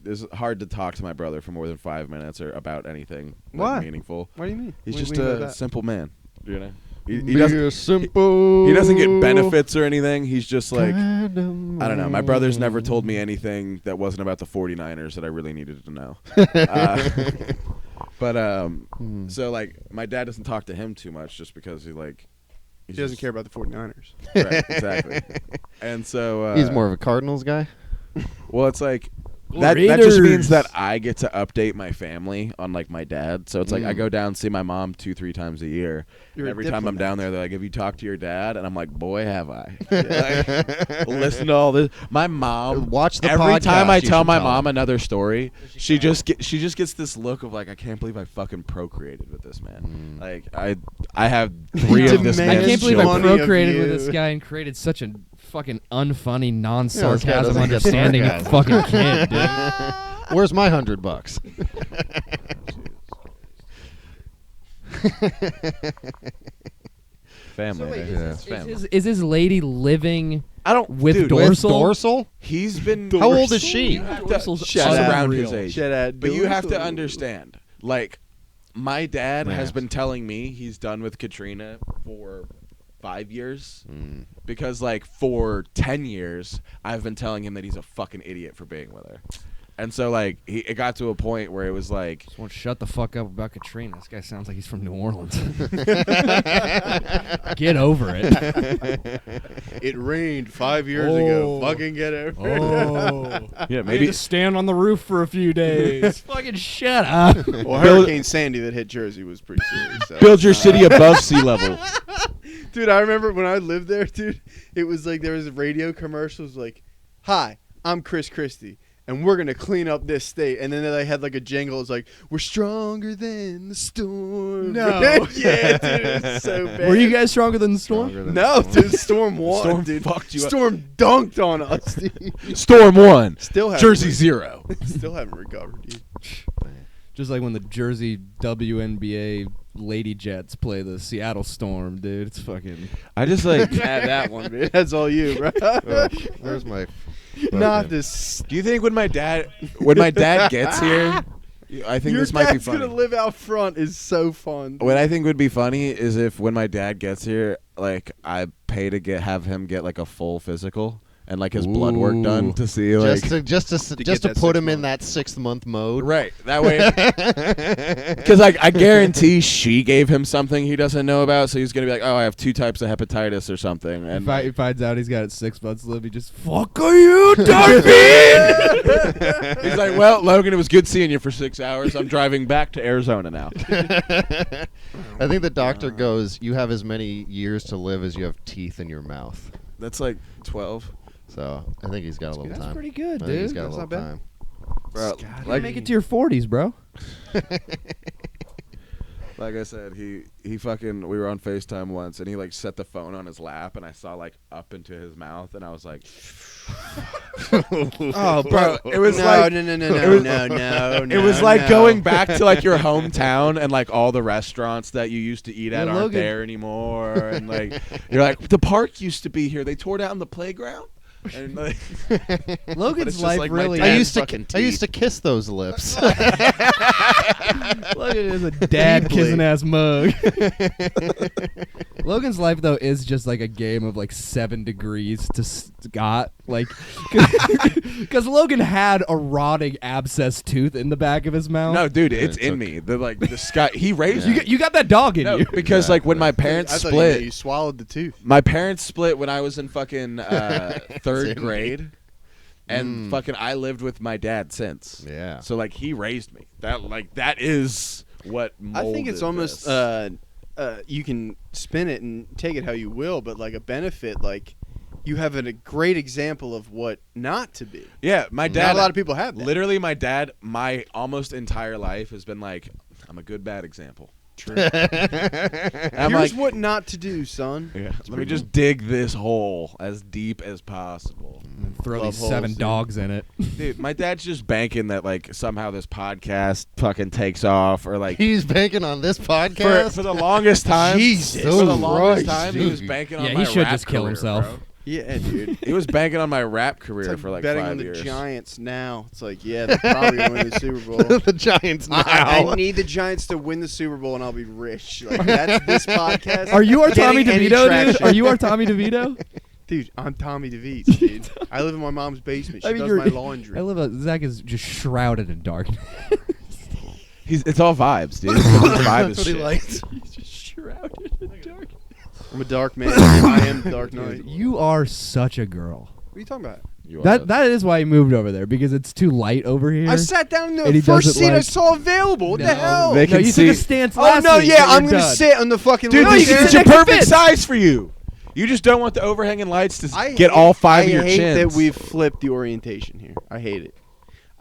it's hard to talk to my brother for more than 5 minutes or about anything Why? meaningful. What do you mean? He's What do just you mean by a that? simple man. You know, he Be doesn't. simple. He doesn't get benefits or anything. He's just like I don't know. My brother's never told me anything that wasn't about the 49ers that I really needed to know. So like my dad doesn't talk to him too much just because he doesn't just- care about the 49ers. Right, exactly. And so He's more of a Cardinals guy. well, it's like that just means Raiders. that I get to update my family on like my dad. So it's like I go down and see my mom 2-3 times a year. You're a Every time I'm diplomat. down there, they're like, "Have you talked to your dad?" And I'm like, "Boy, have I!" Like, listen to all this. My mom. Watch the every podcast, time I you tell should my tell mom him. another story, she just gets this look of like, "I can't believe I fucking procreated with this man." Like I have 3 of this demands I man's can't believe I Money children. of procreated with you. this guy and created such a fucking unfunny, Yeah, non-sarcasm this guy doesn't get understanding sarcasm. fucking kid, dude. Where's my $100? Family. Wait, man. is Family. is his lady living I don't with dude, Dorsal? Dorsal? He's been. How old is she? You have to- Dorsal's she's unreal. around his age. Shut up, But you have to Dorsal. understand, like, my dad has Yes. been telling me he's done with Katrina for 5 years. Because, like, for 10 years, I've been telling him that he's a fucking idiot for being with her. And so, like, it got to a point where it was like, Just won't shut the fuck up about Katrina. This guy sounds like he's from New Orleans. Get over it. It rained 5 years ago. Fucking get it. yeah, Maybe just stand on the roof for a few days. Fucking shut up. Well, Hurricane Sandy that hit Jersey was pretty serious. So. build your city above sea level. Dude, I remember when I lived there, dude, it was like there was radio commercials like, "Hi, I'm Chris Christie, and we're going to clean up this state." And then they had like a jingle. It's like, "We're stronger than the storm." No. Yeah, dude, it's so bad. Were you guys stronger than the storm? Stronger than No, Storm. dude, Storm won, Storm dude. fucked you up. Storm dunked on us, dude. Storm 1. Still haven't Jersey 0. Still haven't recovered, dude. Just like when the Jersey WNBA Lady Jets play the Seattle Storm, dude. It's fucking... I just, like... Yeah, that one, man. That's all you, bro. Oh, where's my... Not this. Do you think when my dad gets here, I think Your this might be dad's funny. gonna live out front is so fun. What I think would be funny is if when my dad gets here, like I pay to have him get like a full physical and like his blood work done to see like Just to get that put 6 him in months. that 6th-month mode. right that way. Because like I guarantee she gave him something he doesn't know about, so he's gonna be like, oh, I have 2 types of hepatitis or something, and If he finds out he's got 6 months to live, he just, fuck are you, Dolphin? he's like, well, Logan, it was good seeing you for 6 hours. I'm driving back to Arizona now. I think the doctor goes, you have as many years to live as you have teeth in your mouth. That's like 12. So I think he's got a little That's time. pretty good, I think he's dude. got That's a not little bad. time. Bro, Like, make it to your 40s, bro. Like I said, he fucking, we were on FaceTime once, and he like set the phone on his lap, and I saw like up into his mouth, and I was like, Oh, bro, it was no, like, no. it was like going back to like your hometown, and like all the restaurants that you used to eat at aren't Logan. there anymore, and like you're like, the park used to be here. They tore down the playground. And like, Logan's life like really. I dad's used to kiss those lips. Logan is a dad kissing ass mug. Logan's life though is just like a game of like 7 degrees to Scott, like, because Logan had a rotting abscess tooth in the back of his mouth. no, dude, it's in me. The Scott, he raised me. You got that dog in you. Because like when my parents I thought split, you swallowed the tooth. my parents split when I was in fucking third grade, and fucking I lived with my dad since. Yeah. So like he raised me. That is what molded I think it's almost this. you can spin it and take it how you will, but like a benefit, like you have a great example of what not to be. Yeah, my dad. Not a lot of people have that. Literally, my dad, my almost entire life has been like, I'm a good bad example. True. I'm Here's like, what not to do, son. yeah, let me just dig this hole as deep as possible. Throw Love these holes, 7 dude. dogs in it. Dude, my dad's just banking that like somehow this podcast fucking takes off, or like He's banking on this podcast. for the longest time. Jesus For the longest Christ, time, he was dude. banking on Yeah, my he should rap just kill career, himself. bro. Yeah, dude. He was banking on my rap career It's like for like betting 5 on the years. Giants now. It's like, yeah, they're probably going to win the Super Bowl. The Giants now. I need the Giants to win the Super Bowl, and I'll be rich. Like, that's this podcast. Are you our Tommy getting any DeVito, dude? traction. Are you our Tommy DeVito? Dude, I'm Tommy DeVito, dude. I live in my mom's basement. She does my laundry. Zach is just shrouded in darkness. It's all vibes, dude. His vibe is That's what he shit. likes. He's just shrouded in darkness. I'm a dark man. I am the Dark Knight. You are such a girl. What are you talking about? You are. That is why he moved over there, because it's too light over here. I sat down in And the he first doesn't seat I like- saw available. What the hell? They No, can you see- took a stance Oh last no, week yeah, that I'm you're gonna done. sit on the fucking. Dude, living this you room. is can the take a perfect fit. size for you. You just don't want the overhanging lights to I get hate- all 5 of your I hate chins. that we've flipped the orientation here. I hate it.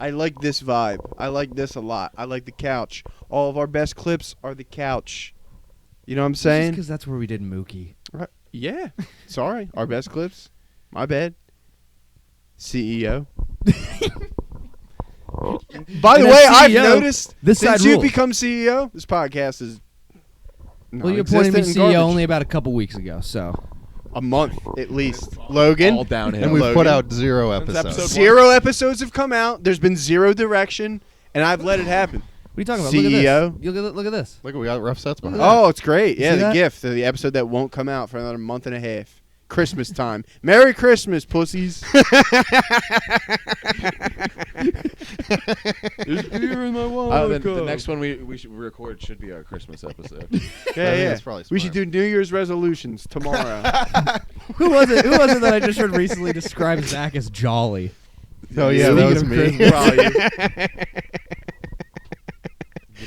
I like this vibe. I like this a lot. I like the couch. All of our best clips are the couch. You know what I'm saying? Because that's where we did Mookie. Right. Yeah. Sorry. Our best clips. My bad. CEO. By the And way, as I've CEO, noticed this since side you rules. become CEO, this podcast is Well, you appointed me non-existent and CEO garbage. only about a couple weeks ago, so. a month at least. Logan. all downhill. And we've Logan. put out 0 Since episodes. episode 0 episodes have come out. There's been 0 direction, and I've let it happen. What are you talking about? CEO. Look at this. Look, we got rough sets behind. Oh, it's great. You Yeah, see the that? gift, the episode that won't come out for another month and a half. Christmas time. Merry Christmas, pussies. The next one we should record should be our Christmas episode. Yeah, think yeah. that's probably We should do New Year's resolutions tomorrow. Who was it? Who was it that I just heard recently describe Zach as jolly? Oh yeah, that was Speaking me. of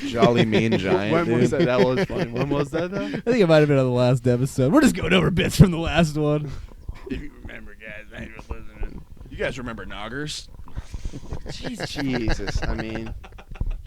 The jolly mean giant. When was dude. that? That was funny. When was that, though? I think it might have been on the last episode. We're just going over bits from the last one. If you remember, guys, thanks for listening. You guys remember Noggers? Jesus. I mean,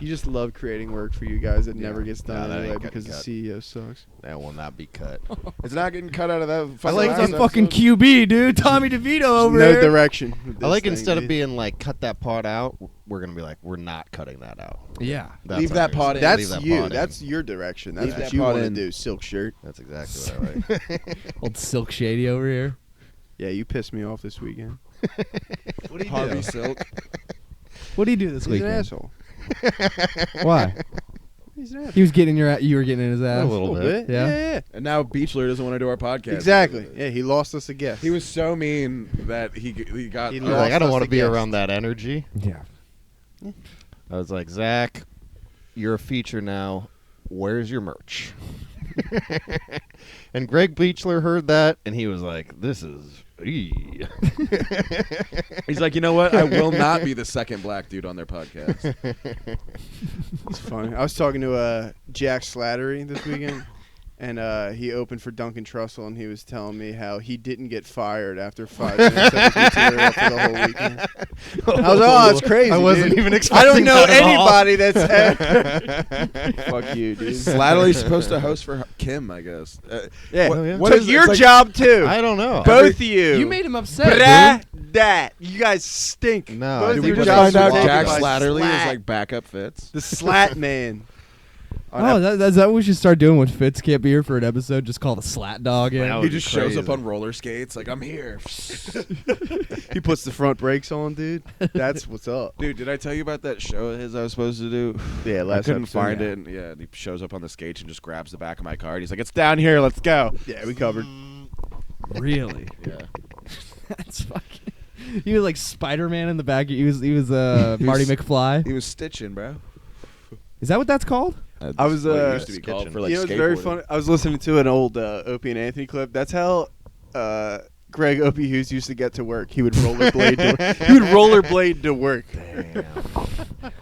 you just love creating work for you guys that never gets No, done that anyway ain't because getting the cut. CEO sucks. That will not be cut. It's not getting cut out of that. I like last the fucking episode. QB, dude. Tommy DeVito over no here. direction. with I like this instead thing, of being like cut that part out, we're gonna be like we're not cutting that out. Yeah. That's Leave our that new- pod in. That's leave that you. pod in. That's your direction. That's Leave what that you pod want to in. do. Silk shirt. That's exactly what I like. Old Silk Shady over here. Yeah, you pissed me off this weekend. What do you Harvey Silk. What do you do this He's weekend? an asshole. Why? He's an asshole. He was getting in you were getting in his ass. A little bit. Yeah. Yeah. And now Beachler doesn't want to do our podcast. Exactly. Yeah, he lost us a guest. He was so mean that he got. He I was lost like, I don't us want the to be guest. around that energy. Yeah. I was like, Zach, you're a feature now. Where's your merch? And Greg Beachler heard that, and he was like, this is... eee." He's like, you know what? I will not be the second black dude on their podcast. It's funny. I was talking to Jack Slattery this weekend, and he opened for Duncan Trussell, and he was telling me how he didn't get fired after 5 minutes of his material for the whole weekend. I was like, oh, that's crazy. I wasn't dude. even I expecting don't know that at all. anybody that's fuck you, dude. Slattery's supposed to host for Kim, I guess. Yeah, Oh, yeah. What took is it? your It's like- job too. I don't know. Both of you. You made him upset. that. You guys stink. No, Both Did of we your just jobs find out were taken Jack by Slattery is Slat. like backup Fitz? The Slat Man. Oh, is that what we should start doing when Fitz can't be here for an episode? Just call the Slat Dog in. Wow. He just shows up crazy. on roller skates like, I'm here. He puts the front brakes on, dude. That's what's up. Dude, did I tell you about that show of his I was supposed to do? Yeah, I last couldn't episode, find yeah. it. And yeah, he shows up on the skates and just grabs the back of my car. And he's like, it's down here. Let's go. Yeah, we covered. Really? Yeah. That's fucking. He was like Spider-Man in the back. He was Marty McFly. He was stitching, bro. Is that what that's called? I was, what it used to be called sketching. for like you know, it's very skateboarding. funny. I was listening to an old Opie and Anthony clip. That's how Greg Opie Hughes used to get to work. He would rollerblade to work.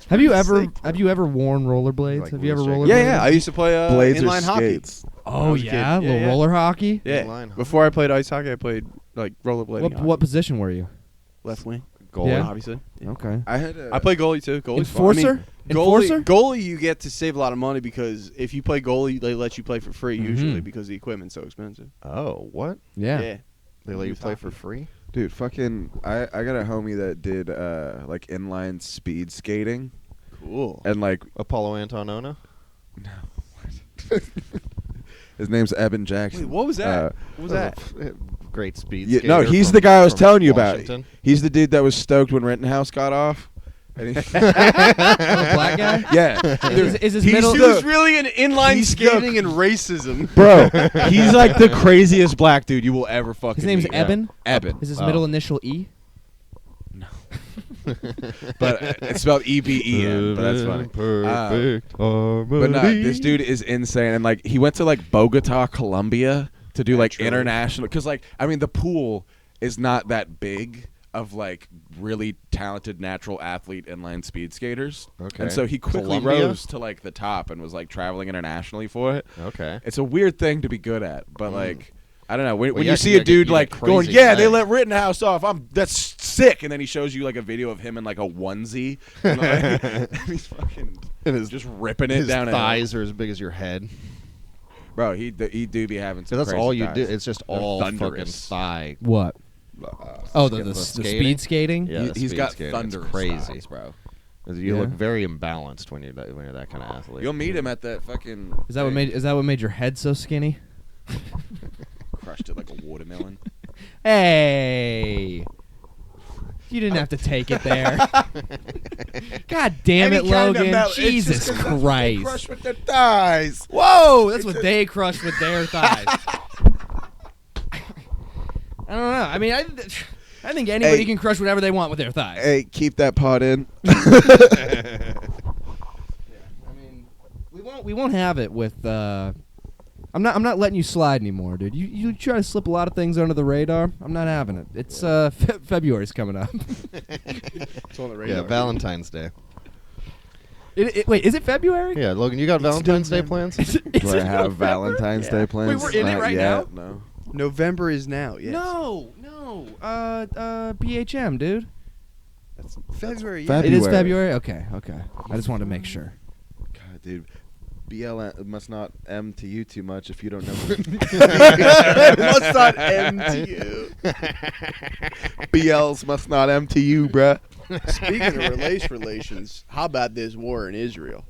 Have you ever worn rollerblades? Like Have you ever loose rollerbladed? Yeah, I used to play Blades or inline hockey. skates. Oh was a kid. yeah, Yeah, little yeah. roller hockey. Yeah. Inline Before I played ice hockey, I played like rollerblading. What position were you? Left wing, Goal. Yeah. obviously. Yeah. Okay. I had a, I play goalie too. Goalie's Enforcer? fun. I mean, Enforcer? goalie, you get to save a lot of money because if you play goalie, they let you play for free usually because the equipment's so expensive. Oh, what? Yeah. They let you Youth play hockey. for free? dude, fucking, I got a homie that did like inline speed skating. Cool. And like Apollo Antonona? his name's Eben Jackson. Wait, what was that? What was that? Great speed Yeah, skater. no, he's from- the guy I was from telling you about. Washington. He's the dude that was stoked when Rittenhouse got off. And he, The black guy? yeah, Is his He's middle? He the- was really in inline he's skating and racism. bro, he's like the craziest black dude you will ever fucking His name's meet. Eben. Eben, Is his Oh. middle initial E? but it's spelled E-B-E-N. But that's funny. Perfect But no, this dude is insane, and like he went to like Bogota, Colombia, to do like Naturally. international. Because like I mean, the pool is not that big of like really talented natural athlete inline speed skaters. Okay. And so he quickly Colombia? rose to like the top and was like traveling internationally for it. Okay. It's a weird thing to be good at, but like I don't know when Well, you yeah, see you a dude get like going, crazy yeah, they legs. let Rittenhouse off. That's sick, and then he shows you like a video of him in like a onesie, and, like, he's fucking just ripping it His down. a hill. thighs are as big as your head. Bro, he do be having some. So that's crazy all you do. thighs. It's just They're all fucking thunderous. thigh. What? Oh, the the speed skating? skating. Yeah, He- the he's speed got skating. thunderous It's crazy, thighs, bro. You Yeah. look very imbalanced when you're that kind of athlete. You'll meet him at that fucking. Is that what made your head so skinny? Crushed it like a watermelon. Hey. You didn't have to take it there. God damn it, Logan. Jesus Christ. Crushed with their thighs. Whoa, that's what they crush with their thighs. I don't know. I mean, I think anybody Hey. can crush whatever they want with their thighs. Hey, keep that pot in. I mean, we won't have it with. I'm not letting you slide anymore, dude. You try to slip a lot of things under the radar. I'm not having it. It's February's coming up. It's on the radar. Yeah, Valentine's Day. Wait, is it February? Yeah, Logan, you got Valentine's Day plans? Do I have Valentine's Day plans? Wait, we're in it Not right yet, No. November is now. Yes. No. BHM, dude. That's February. Feb- It is February. February. Okay. I just wanted to make sure. God, dude. BL must not M to you too much if you don't know. Must not end to you. BLs must not M to you, bruh. Speaking of relations, how about this war in Israel?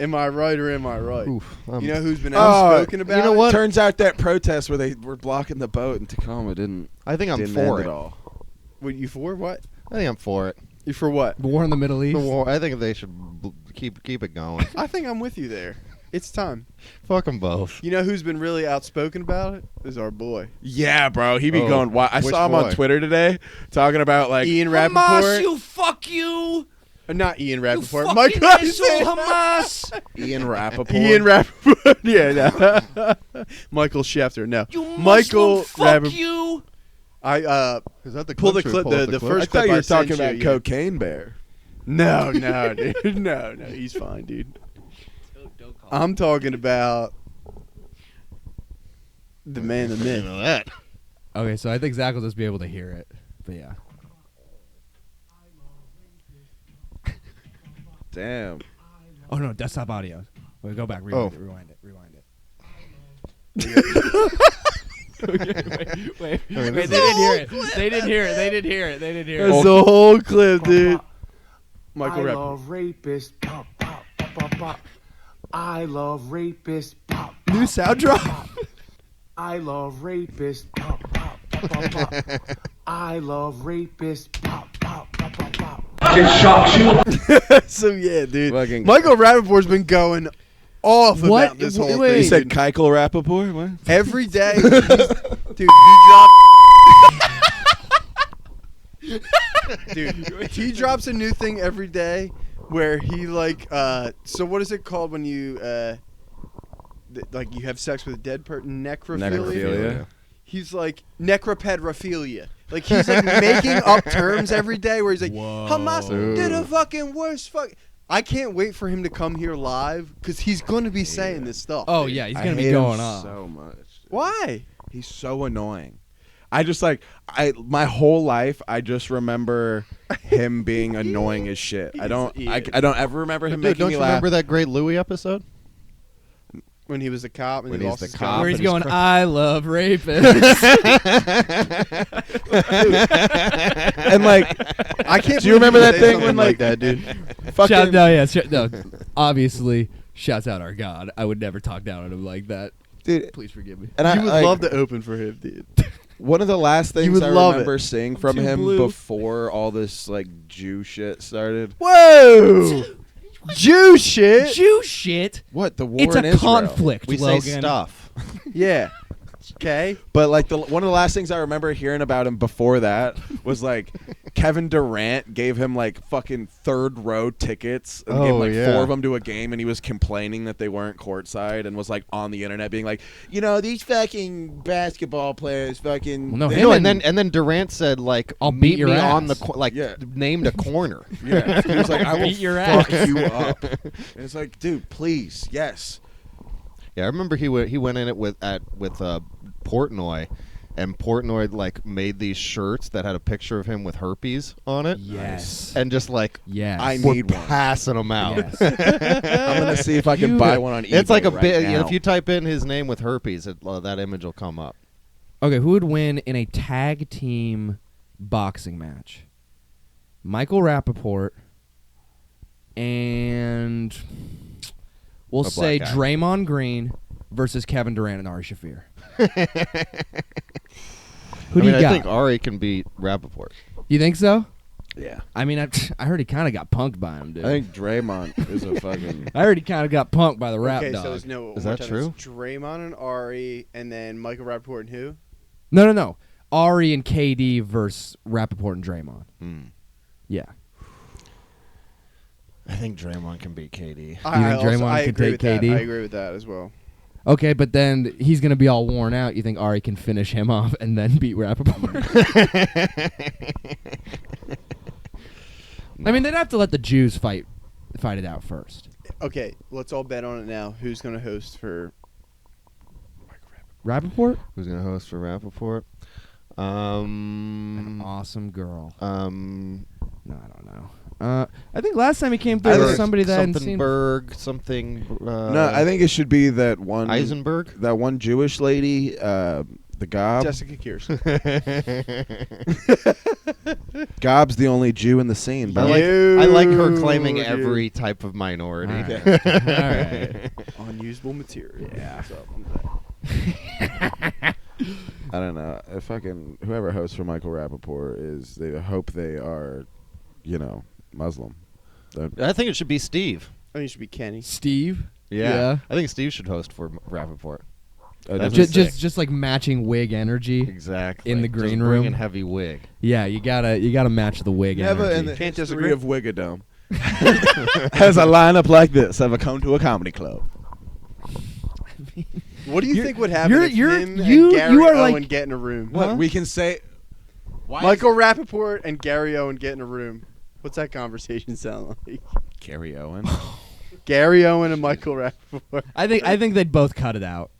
Am I right or am I right? Oof, You know who's been Oh, outspoken about you know it? what? Turns out that protest where they were blocking the boat in Tacoma didn't. I think I'm didn't for end it. at all. What, you for what? I think I'm for it. You for what? War in the Middle East. The war. I think they should keep it going. I think I'm with you there. It's time. Fuck them both. You know who's been really outspoken about it? Is our boy. Yeah, bro. He be Oh, going. I which saw him on boy? Twitter today talking about like Ian Hamas, Rappaport. you fuck you. Not Ian You Rappaport. fucking Michael asshole, Hamas. Ian Rappaport. Ian Rappaport. Yeah, no. Michael Schefter. No. You Michael Muslim, fuck Rappaport. you. I Is that the pull the clip? clip. The I first thought clip you I were talking sent about you, Cocaine Bear. No, dude. No, he's fine, dude. I'm talking about The man, the You myth. know that. Okay, so I think Zach will just be able to hear it. But yeah. Damn. Oh no, desktop audio. Wait, go back. Oh. Rewind it. Rewind it. Wait. They didn't hear it. They didn't hear it. They didn't hear it. They didn't hear That's it. the whole clip, dude. Michael I Rappaport. love rapists. Pop, pop, pop, pop, pop. I love rapists. Pop, New sound drop. I love rapists. Pop, pop, pop, pop, pop. I love rapists. Pop, pop, pop, pop, pop. So yeah, dude. Fucking- Michael Rappaport's been going off What? about this whole Wait. thing. You said Keichel Rappaport? What? Every day, dude, he dropped. Dude, he drops a new thing every day where he like. So what is it called when you like you have sex with a dead person? Necrophilia. He's like necropedophilia. Like he's like making up terms every day where he's like, Hamas did a fucking worst fuck. I can't wait for him to come here live because he's going to be saying this stuff. Oh yeah, he's I gonna be hate going him off. so much. Why? He's so annoying. I just like my whole life I just remember him being annoying as shit. I don't ever remember him Dude, making don't me you laugh. remember that great Louis episode? When he was a cop and When he he's lost the his cop. job. Where he's and he's going, cr- I love rapists. And like I can't. Do you believe remember would that say thing something when, like like- that, dude? fucking No. Obviously, shouts out our God. I would never talk down on him like that. dude. Please forgive me. And I You would like, love to open for him, dude. one of the last things would I love remember it. seeing from too him blue. before all this like Jew shit started. Whoa! Jew shit. Jew shit. What the war It's in a Israel? conflict, We Logan. say stuff. Yeah. Okay. But like one of the last things I remember hearing about him before that was like Kevin Durant gave him like fucking third row tickets and gave him like yeah. 4 of them to a game, and he was complaining that they weren't courtside and was like on the internet being like, you know, these fucking basketball players fucking. Well, no, they- him No, and- and then Durant said like, I'll meet beat your me ass. on the Yeah. named a corner. Yeah, he was like, I will Beat your fuck ass. you up. And it's like, dude, please, yes. Yeah, I remember he went in it with Portnoy, and Portnoy like made these shirts that had a picture of him with herpes on it. Yes. And just like Yes. I we're need one. passing them out. Yes. I'm gonna see if I can You- buy one on eBay. It's like a right bit. now. If you type in his name with herpes, that image will come up. Okay, who would win in a tag team boxing match? Michael Rappaport and we'll A say black guy. Draymond Green versus Kevin Durant and Ari Shaffir. Who do you got? I think Ari can beat Rappaport. You think so? Yeah. I mean, I heard he kind of got punked by him, dude. I think Draymond is a fucking. I heard he kind of got punked by the rap Okay, dog. so there's no. Is one that time, true? it's Draymond and Ari, and then Michael Rappaport and who? No. Ari and KD versus Rappaport and Draymond. Yeah. I think Draymond can beat KD. I think Draymond can agree take with that. KD? I agree with that as well. Okay, but then he's going to be all worn out. You think Ari can finish him off and then beat Rappaport? I mean, they'd have to let the Jews fight it out first. Okay, let's all bet on it now. Who's going to host for? Rappaport? Who's gonna host for Rappaport? An awesome girl. No, No, I don't know. I think last time he came through was somebody that I hadn't seen. Something. No, I think it should be that one Eisenberg. That one Jewish lady, the Gob. Jessica Kears. Gob's the only Jew in the scene. I Bro. like her Dude. claiming every type of minority. All right. All right. Unusable material. Yeah. What's up? I'm back. I don't know. If fucking whoever hosts for Michael Rappaport is, they hope they are, Muslim. I think it should be Steve. I think it should be Kenny. Steve? I think Steve should host for Rappaport. That's Just like matching wig energy. Exactly. In the Just green bring room. in heavy wig. Yeah, you gotta match the wig Never energy. in the Can't history disagree. of Wigadome has a lineup like this ever come to a comedy club. What do you You're- think would happen you're- if you're- him you- and Gary you are Owen like- get in a room? What we can say? Why Michael Rappaport and Gary Owen get in a room. What's that conversation sound like? Gary Owen. Gary Owen and Michael Rappaport. I think they'd both cut it out.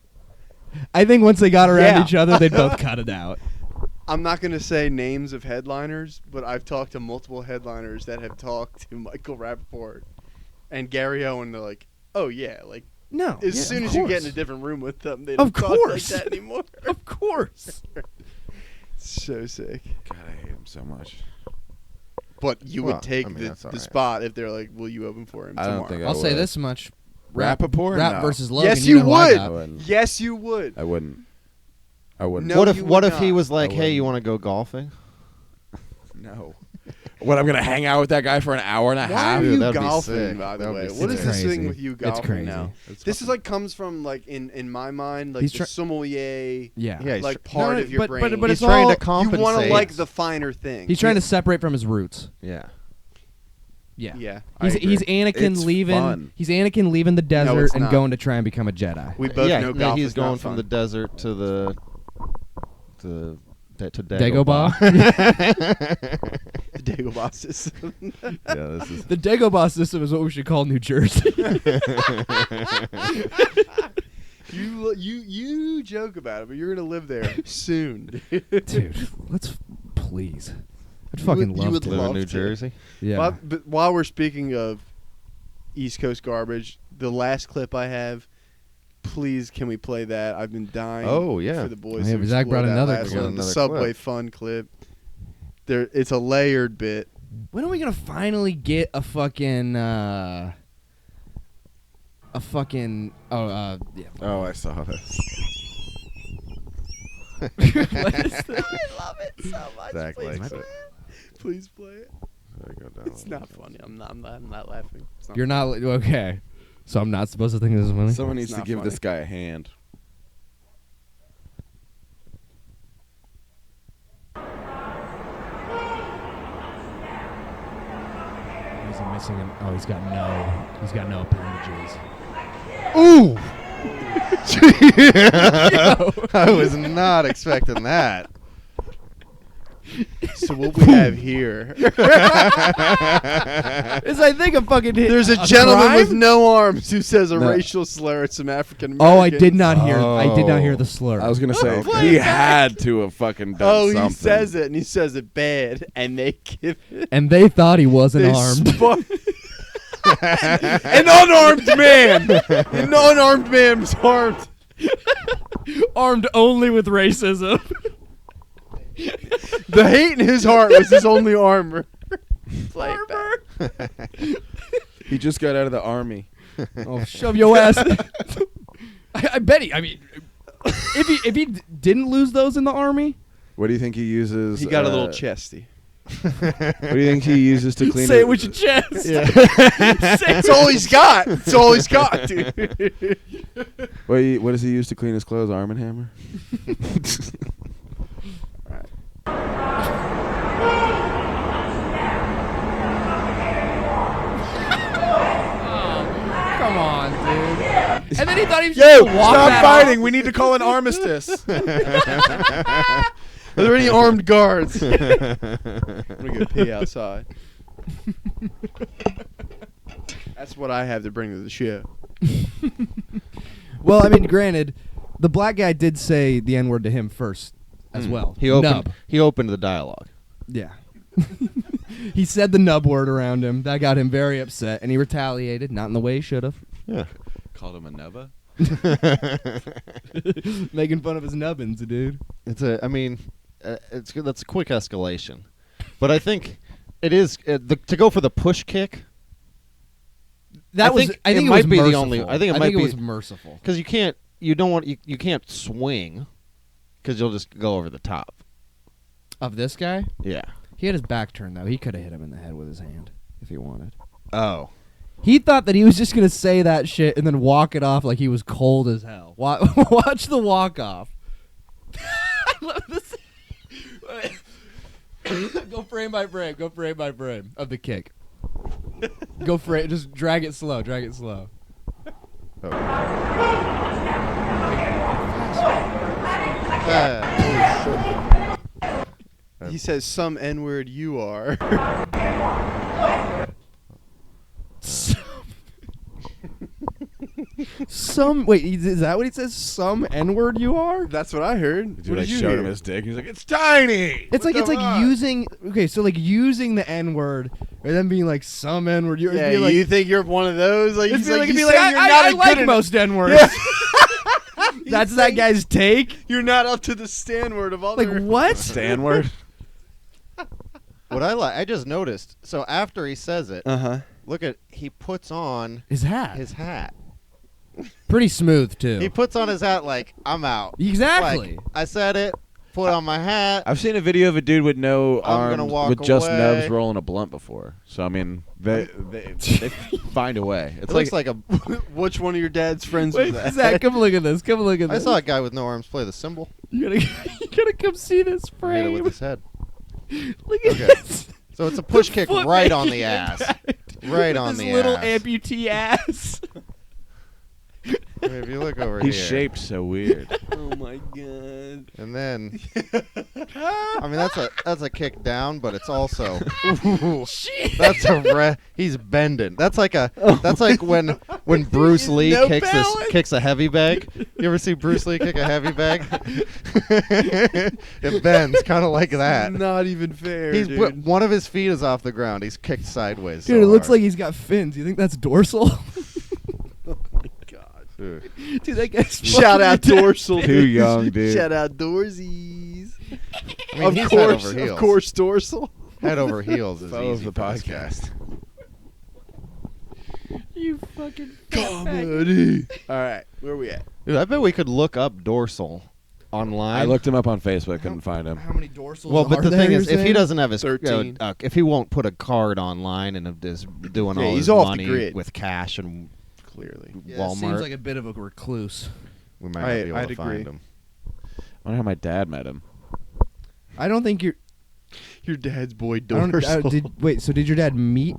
I think once they got around Yeah. each other, they'd both cut it out. I'm not going to say names of headliners, but I've talked to multiple headliners that have talked to Michael Rappaport and Gary Owen. They're like, oh, yeah. Like, No. as soon of as you get in course. a different room with them, they Of don't talk like course. that anymore. Of course. So sick. God, I hate him so much. But you Well, would take I mean, that's all the right. spot if they're like, will you open for him I tomorrow? don't think I I'll say would. this much. Rappaport? Rap No. versus Logan. Yes, you know who I would. got. I wouldn't. Yes, you would. I wouldn't. I wouldn't. No, you What would if he not. was like, I hey, you wouldn't. want to go golfing? No. What, I'm going to hang out with that guy for an hour and a Why half? are Dude, you that'd be golfing, sick. by the That'd way? be What sick. is this It's thing crazy. with you It's golfing crazy. now? It's This is fucking- like comes from like in my mind like He's the try- sommelier Yeah. Yeah, he's like tr- part No, of your but- brain. but He's it's trying all- to compensate. you want to like the finer thing. He's trying to separate from his roots. Yeah. Yeah. Yeah, He's Anakin It's leaving. fun. He's Anakin leaving the desert it's and not. going to try and become a Jedi. we both yeah, know no, golf he's is going not from fun. the desert to the Dagobah. The Dagobah system. Yeah, this is. The Dagobah system is what we should call New Jersey. You joke about it, but you're gonna live there soon. Dude, let's please. I'd fucking you love would to. Live in love New to. Jersey. Yeah. But while we're speaking of East Coast garbage, the last clip I have, please can we play that? I've been dying. Oh, yeah. for the boys. Yeah, to Zach explore brought that another last clip. one, the Another Subway clip. Fun clip. There, it's a layered bit. When are we gonna finally get a fucking yeah. Oh, I saw this. What is that? I love it so much. Zach Please likes play it. Please play it. I go down It's not funny. I'm not laughing. It's not You're not okay. So I'm not supposed to think this is funny. Someone It's needs to not give funny. this guy a hand. Is he missing an? Oh, he's got no appendages. Ooh. I was not expecting that. So what we have here, Is I think a fucking hit. there's a gentleman crime? with no arms who says a No. racial slur at some African Americans. Oh, I did not hear. I did not hear Oh. the slur. I was going to say, Play he it back. had to have fucking done Oh, something. he says it, and he says it bad, and they give it. and they thought he wasn't They armed. An unarmed man. An unarmed man was armed. Armed only with racism. The hate in his heart was his only armor. Play it back. He just got out of the army. Oh, shove your ass. I bet he. I mean, if he didn't lose those in the army, What do you think he uses? He got a little chesty. What do you think he uses to clean say it with your chest. Yeah. That's all he's got. That's all he's got, dude. What does he use to clean his clothes? Arm and Hammer? Come on, dude. And then he thought he was Yo, just gonna walk stop that fighting. off. We need to call an armistice. Are there any armed guards? I'm gonna go pee outside. That's what I have to bring to the show. Well, I mean, granted, the black guy did say the N-word to him first as well. He opened. Nub. He opened the dialogue. Yeah. He said the nub word around him. That got him very upset, and he retaliated, not in the way he should have. Yeah. Called him a nubba? Making fun of his nubbins, dude. It's a. I mean, it's good. That's a quick escalation, but I think it is to go for the push kick. That I was. think I think it it might was be the merciful. only- I think it might be- was merciful. Because you can't. You don't want. You can't swing. Because you'll just go over the top. Of this guy, Yeah. he had his back turned though. He could have hit him in the head with his hand if he wanted. Oh. He thought that he was just gonna say that shit and then walk it off like he was cold as hell. Watch the walk off. I love this. Go frame by frame. Go frame by frame of the kick. Go frame. Just drag it slow. Drag it slow. He says some N-word you are. some. Wait, is that what he says? Some N-word you are? That's what I heard. Dude, What I did you showed hear? him his dick. He's like, it's tiny. It's like fuck? using. Okay, so like using the N-word and then being like some N-word. You're Yeah, being like, you think you're one of those? Like, it's he's being like, like, you be say like, you're I not a like good enough- most N-words. That's that guy's take. You're not up to the standard of other. Like what? Stanward. What I just noticed. So after he says it, Uh-huh. look at he puts on His hat. his hat. Pretty smooth too. He puts on his hat like I'm out. Exactly. Like, I said it. Put on my hat. I've seen a video of a dude with no I'm gonna arms, walk with just away. nubs rolling a blunt before. So I mean, they find a way. It's It looks like a. Which one of your dad's friends Wait, was that? Zach, come look at this. Come look at I this. saw a guy with no arms play the cymbal. You gotta come see this Hit it frame. with his head. Look at Okay. this. So it's a push kick Foot right on making the ass. impact. Right on This the little ass. amputee ass. I mean, if you look over he's here, shaped so weird. Oh my god. and then I mean that's a kick down, but it's also that's a he's bending. That's like when Bruce Lee no kicks balance. kicks a heavy bag. You ever see Bruce Lee kick a heavy bag? It bends kind of like that. Not even fair, He's dude. one of his feet is off the ground. He's kicked sideways. Dude, so it looks hard. like he's got fins. You think that's dorsal? Ugh. Dude, that guy's Shout out fucking Dorsal. Too dude. young, dude. Shout out Dorsies. I mean, he's head over heels. Of course, Dorsal. Head over heels is Foe of easy the for this guy. podcast. You fucking Comedy. All right, where we at? Dude, I bet we could look up Dorsal online. I looked him up on Facebook, couldn't find him. How many dorsals Well, but are the there, thing you're is, if he saying? doesn't have his 13. if he won't put a card online and is doing Yeah, all he's his off the money grid. with cash and Clearly. Yeah, Walmart, seems like a bit of a recluse. we might not be able I'd to find agree. him. I wonder how my dad met him. I don't think you're. Your dad's boy I don't, Dorsal. wait, so did your dad meet?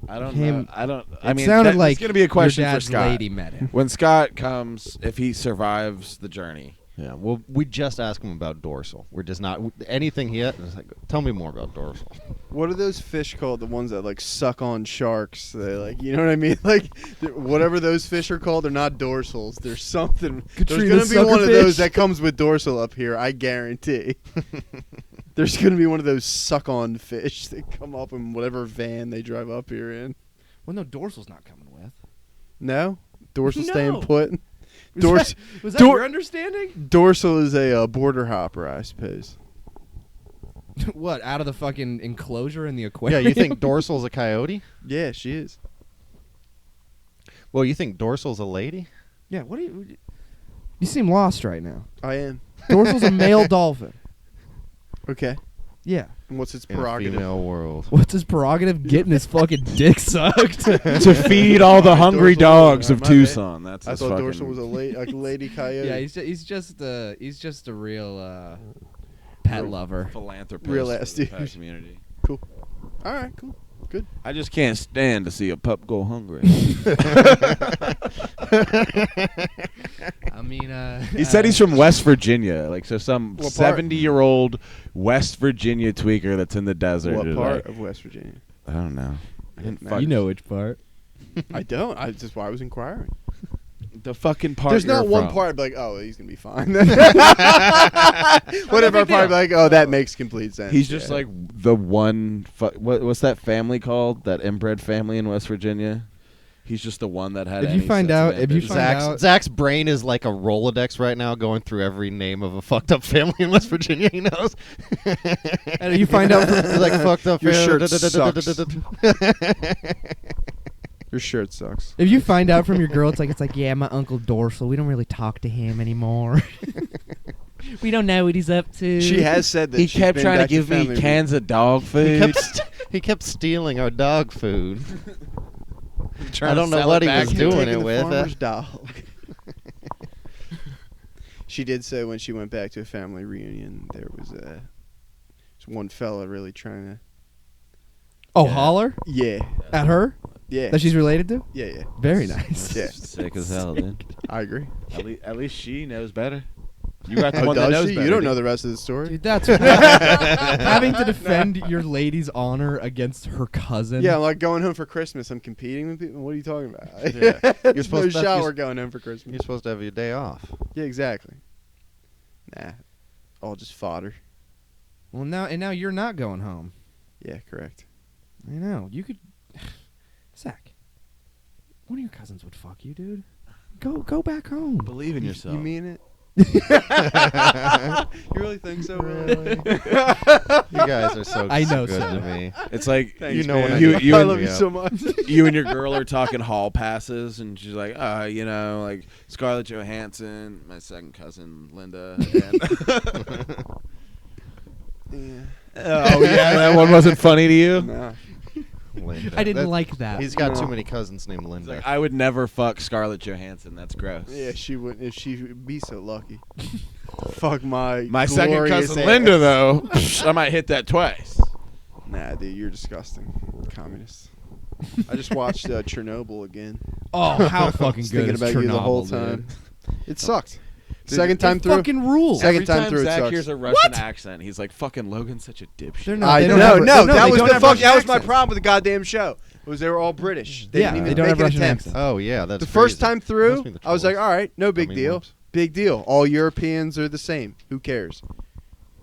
I don't Him- know. I don't. It I mean, sounded that's like going to be a question your for dad's Scott. lady met him. When Scott comes, if he survives the journey, Yeah, well, we just asked him about Dorsal. We're just not anything he had. It's like, tell me more about Dorsal. What are those fish called? The ones that like suck on sharks? They like, you know what I mean? Like whatever those fish are called, they're not dorsals. They're something. Katrina There's gonna be one of those suckerfish. that comes with dorsal up here. I guarantee. There's gonna be one of those suck on fish that come up in whatever van they drive up here in. Well, no, dorsal's not coming with. No, dorsal No. staying put. Was that Dor- your understanding? Dorsal is a border hopper, I suppose. What, out of the fucking enclosure in the Yeah, aquarium? you think Dorsal's a coyote? Yeah, she is. Well, you think Dorsal's a lady? Yeah, what do you... You seem lost right now. I am. Dorsal's a male dolphin. Okay. Yeah. And what's its In a prerogative? female world. What's his prerogative? Getting his fucking dick sucked. to feed all the hungry Dorsal- dogs of my bad. Tucson. That's I his thought fucking- Dorsal was a lady coyote. Yeah, he's just a real pet lover. philanthropist Real for ass the dude. pet community. Cool. All right, cool. Good. I just can't stand to see a pup go hungry. I mean, He said he's from West Virginia, like so some What part? 70-year-old West Virginia tweaker that's in the desert. What is part like- of West Virginia? I don't know. I didn't You fuck- You know which part. I don't. I just why I was inquiring. the fucking part. There's not you're one from. part I'd be like, oh, he's gonna be fine. Whatever part I'd be like, oh, that makes complete sense. He's just Yeah. like the one. What's that family called? That inbred family in West Virginia. He's just the one that had. If you any find sense of out- if you ambition. find out- Zach's brain is like a Rolodex right now, going through every name of a fucked up family in West Virginia. He knows. And you find out from, like fucked up. Your family. shirt sucks. Your shirt sucks. if you find out from your girl, it's like yeah, my uncle Dorsal. We don't really talk to him anymore. We don't know what he's up to. She has said that He she's kept been trying to back give me family cans of dog food. He kept stealing our dog food. Trying I to don't know sell what he back was to me. doing Taking it the with. farmer's dog. She did say when she went back to a family reunion, there was one fella really trying to. Oh, holler Yeah, at her yeah, that she's related to. yeah. Very nice. Yeah. Sick as hell, dude. I agree. At least she knows better. You got the Oh, one that does knows she? better. You don't know the rest of the story. Dude, that's having to defend your lady's honor against her cousin. Yeah, I'm like going home for Christmas. I'm competing with people. What are you talking about? Yeah. There's supposed no to- shot you're- we're going home for Christmas. You're supposed to have your day off. Yeah, exactly. Nah, all just fodder. Well, now you're not going home. Yeah, correct. I know. You could, Zach. One of your cousins would fuck you, dude. Go back home. Believe in yourself. You mean it? You really think so? Really? You guys are so I know good so. to me. It's like Thanks, You know man. when I you, do- you I and love you yeah. so much. you and your girl are talking hall passes, and she's like, like Scarlett Johansson, my second cousin Linda. And Yeah. oh yeah, that one wasn't funny to you. Nah. Linda. I didn't like that. He's got No. too many cousins named It's Linda. like, I would never fuck Scarlett Johansson. That's gross. Yeah, she would if she would be so lucky. Fuck my second glorious cousin ass. Linda, though, I might hit that twice. Nah, dude, you're disgusting, communist. I just watched Chernobyl again. Oh, how fucking Just good thinking is about you the whole Chernobyl, time. dude? It sucked. Dude, Second time It through. fucking rules. Second Every time time through, it Zach sucks. hears a Russian accent, he's like, "Fucking Logan's such a dipshit." They're not. I they know, don't have- no, they that was don't the have fuck. Russian That was my accents. problem with the goddamn show. Was they were all British. They Yeah, didn't they even don't make have an Russian attempt. accents. Oh yeah, that's The first crazy. time through, Must be the I was like, trolls. all right, no big Dummy deal. whoops. Big deal. All Europeans are the same. Who cares?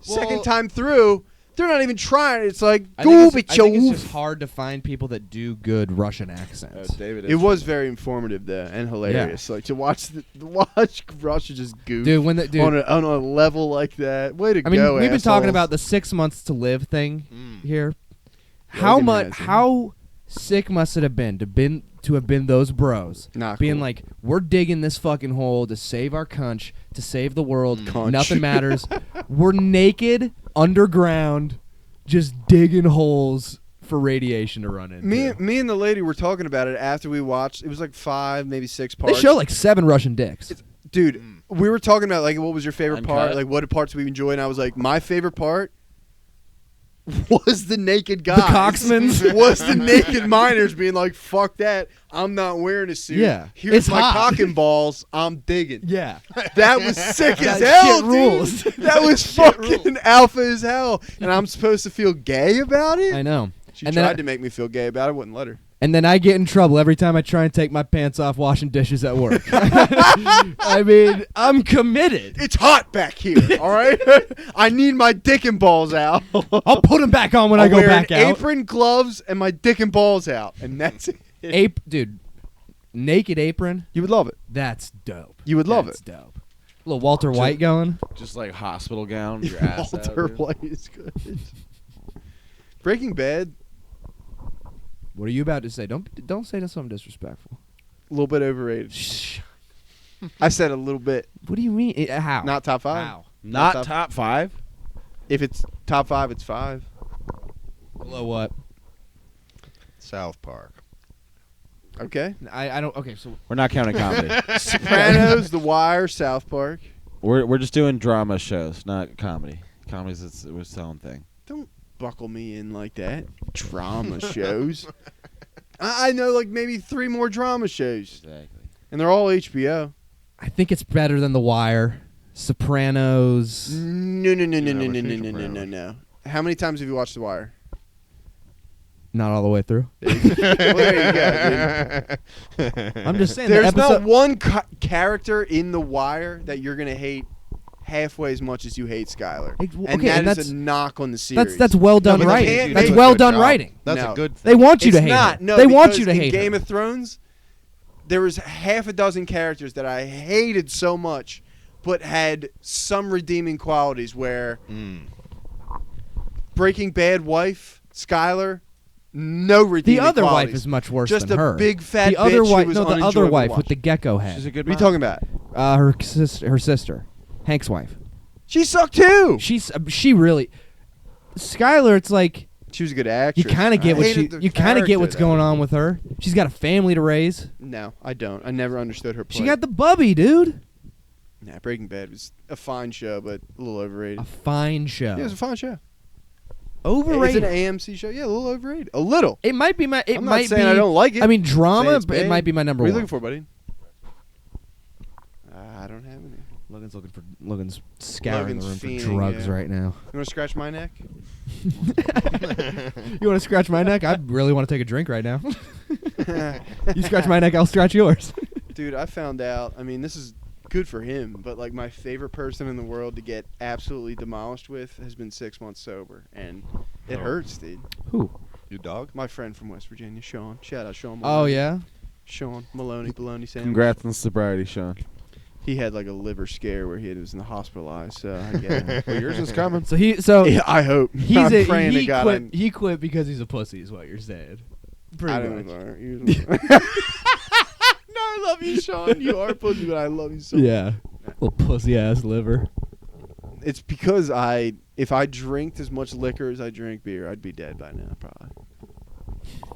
Second Well- time through, they're not even trying. It's like, I think Gorbachev. it's just hard to find people that do good Russian accents. David, It was very informative though and hilarious. Like to watch watch Russia just goof Dude, when the dude, on a level like that. Way to I mean, go! we've been talking assholes. about the 6 months to live thing here. Logan has it. How sick must it have been to have been those bros Not being cool. like, we're digging this fucking hole to save our cunch, to save the world. Cunch. Nothing matters. We're naked underground, just digging holes for radiation to run into. Me and the lady were talking about it after we watched. It was like 5, maybe 6 They parts. show like 7 Russian dicks. Dude, we were talking about like what was your favorite part? Uncut. Like what parts we enjoyed, and I was like, my favorite part was the naked guys. The Coxmans? was the naked miners being like, fuck that. I'm not wearing a suit. Yeah. Here's It's my hot. cock and balls. I'm digging. Yeah. That was sick as That hell, shit dude. rules. That was fucking alpha as hell. And I'm supposed to feel gay about it? I know. She And then tried to make me feel gay about it. I wouldn't let her. And then I get in trouble every time I try and take my pants off washing dishes at work. I mean, I'm committed. It's hot back here, all right? I need my dick and balls out. I'll put them back on when I I'll go wear back an out. apron, gloves, and my dick and balls out. And that's it. Dude, naked apron, You would love it. that's dope. You would love That's dope. Little Walter White going. just like hospital gown, your ass out. Walter dude. White is good. Breaking Bad, What are you about to say? Don't say something disrespectful. a little bit overrated. Shh. I said a little bit. What do you mean? How? Not top 5. How? Not top 5. If it's top 5, it's 5. Below what? South Park. Okay. I don't. Okay, so We're not counting comedy. Sopranos, The Wire, South Park. we're just doing drama shows, not comedy. Comedy's its own thing. Don't buckle me in like that. Drama shows. I know like maybe 3 more drama shows. Exactly. And they're all HBO. I think it's better than The Wire, Sopranos. No. Yeah, which is No. How many times have you watched The Wire? Not all the way through. Well, there you go, dude. I'm just saying. the There's episode, not one character in The Wire that you're going to hate halfway as much as you hate Skylar. Ex- And okay, and that is that's- a knock on the series. That's well done but they writing. can't That's make- well Good done job. writing. That's No. a good They thing. want you It's to hate not. her. No, they want because you to in hate Game her. of Thrones, there was half a dozen characters that I hated so much, but had some redeeming qualities. Where Breaking Bad wife Skylar, no The redeeming other qualities. wife is much worse Just than a her. big fat the other bitch who wife, was no, the other unenjoyable to wife watch. with the gecko head. She's a good What are you mom. talking about? Her sister, Hank's wife. She sucked too. She really. Skylar, it's like She was a good you actress. kind of get I what hated she. the You kind of get character, what's though. going on with her. She's got a family to raise. No, I don't. I never understood her play. She got the bubby, dude. Nah, Breaking Bad was a fine show, but a little overrated. A fine show. Yeah, it was a fine show. Overrated. It's an AMC show. Yeah, a little overrated. A little. It might be my. It I'm might not saying be. I don't like it. I mean, Saying drama, it's but it bad. might be my number What are you one. looking for, buddy? I don't have any. Logan's scouring the room Logan's for fiending, drugs yeah. right now. You want to scratch my neck? You want to scratch my neck? I really want to take a drink right now. You scratch my neck, I'll scratch yours. Dude, I found out. I mean, this is good for him, but like my favorite person in the world to get absolutely demolished with has been 6 months sober, and it hurts, dude. Who? Your dog? My friend from West Virginia, Sean. Shout out Sean. Oh Maloney. yeah. Sean Maloney, bologna sandwich. Congrats on sobriety, Sean. He had like a liver scare where he was in the hospitalized, so I get it. Well, yours is coming. Yeah, I hope. he's I'm a, praying to he God quit. I'm- He quit because he's a pussy, is what you're saying. Pretty I much. don't know. No, I love you, Sean. You are a pussy, but I love you so much. Yeah. Little pussy ass liver. It's because if I drinked as much liquor as I drink beer, I'd be dead by now, probably.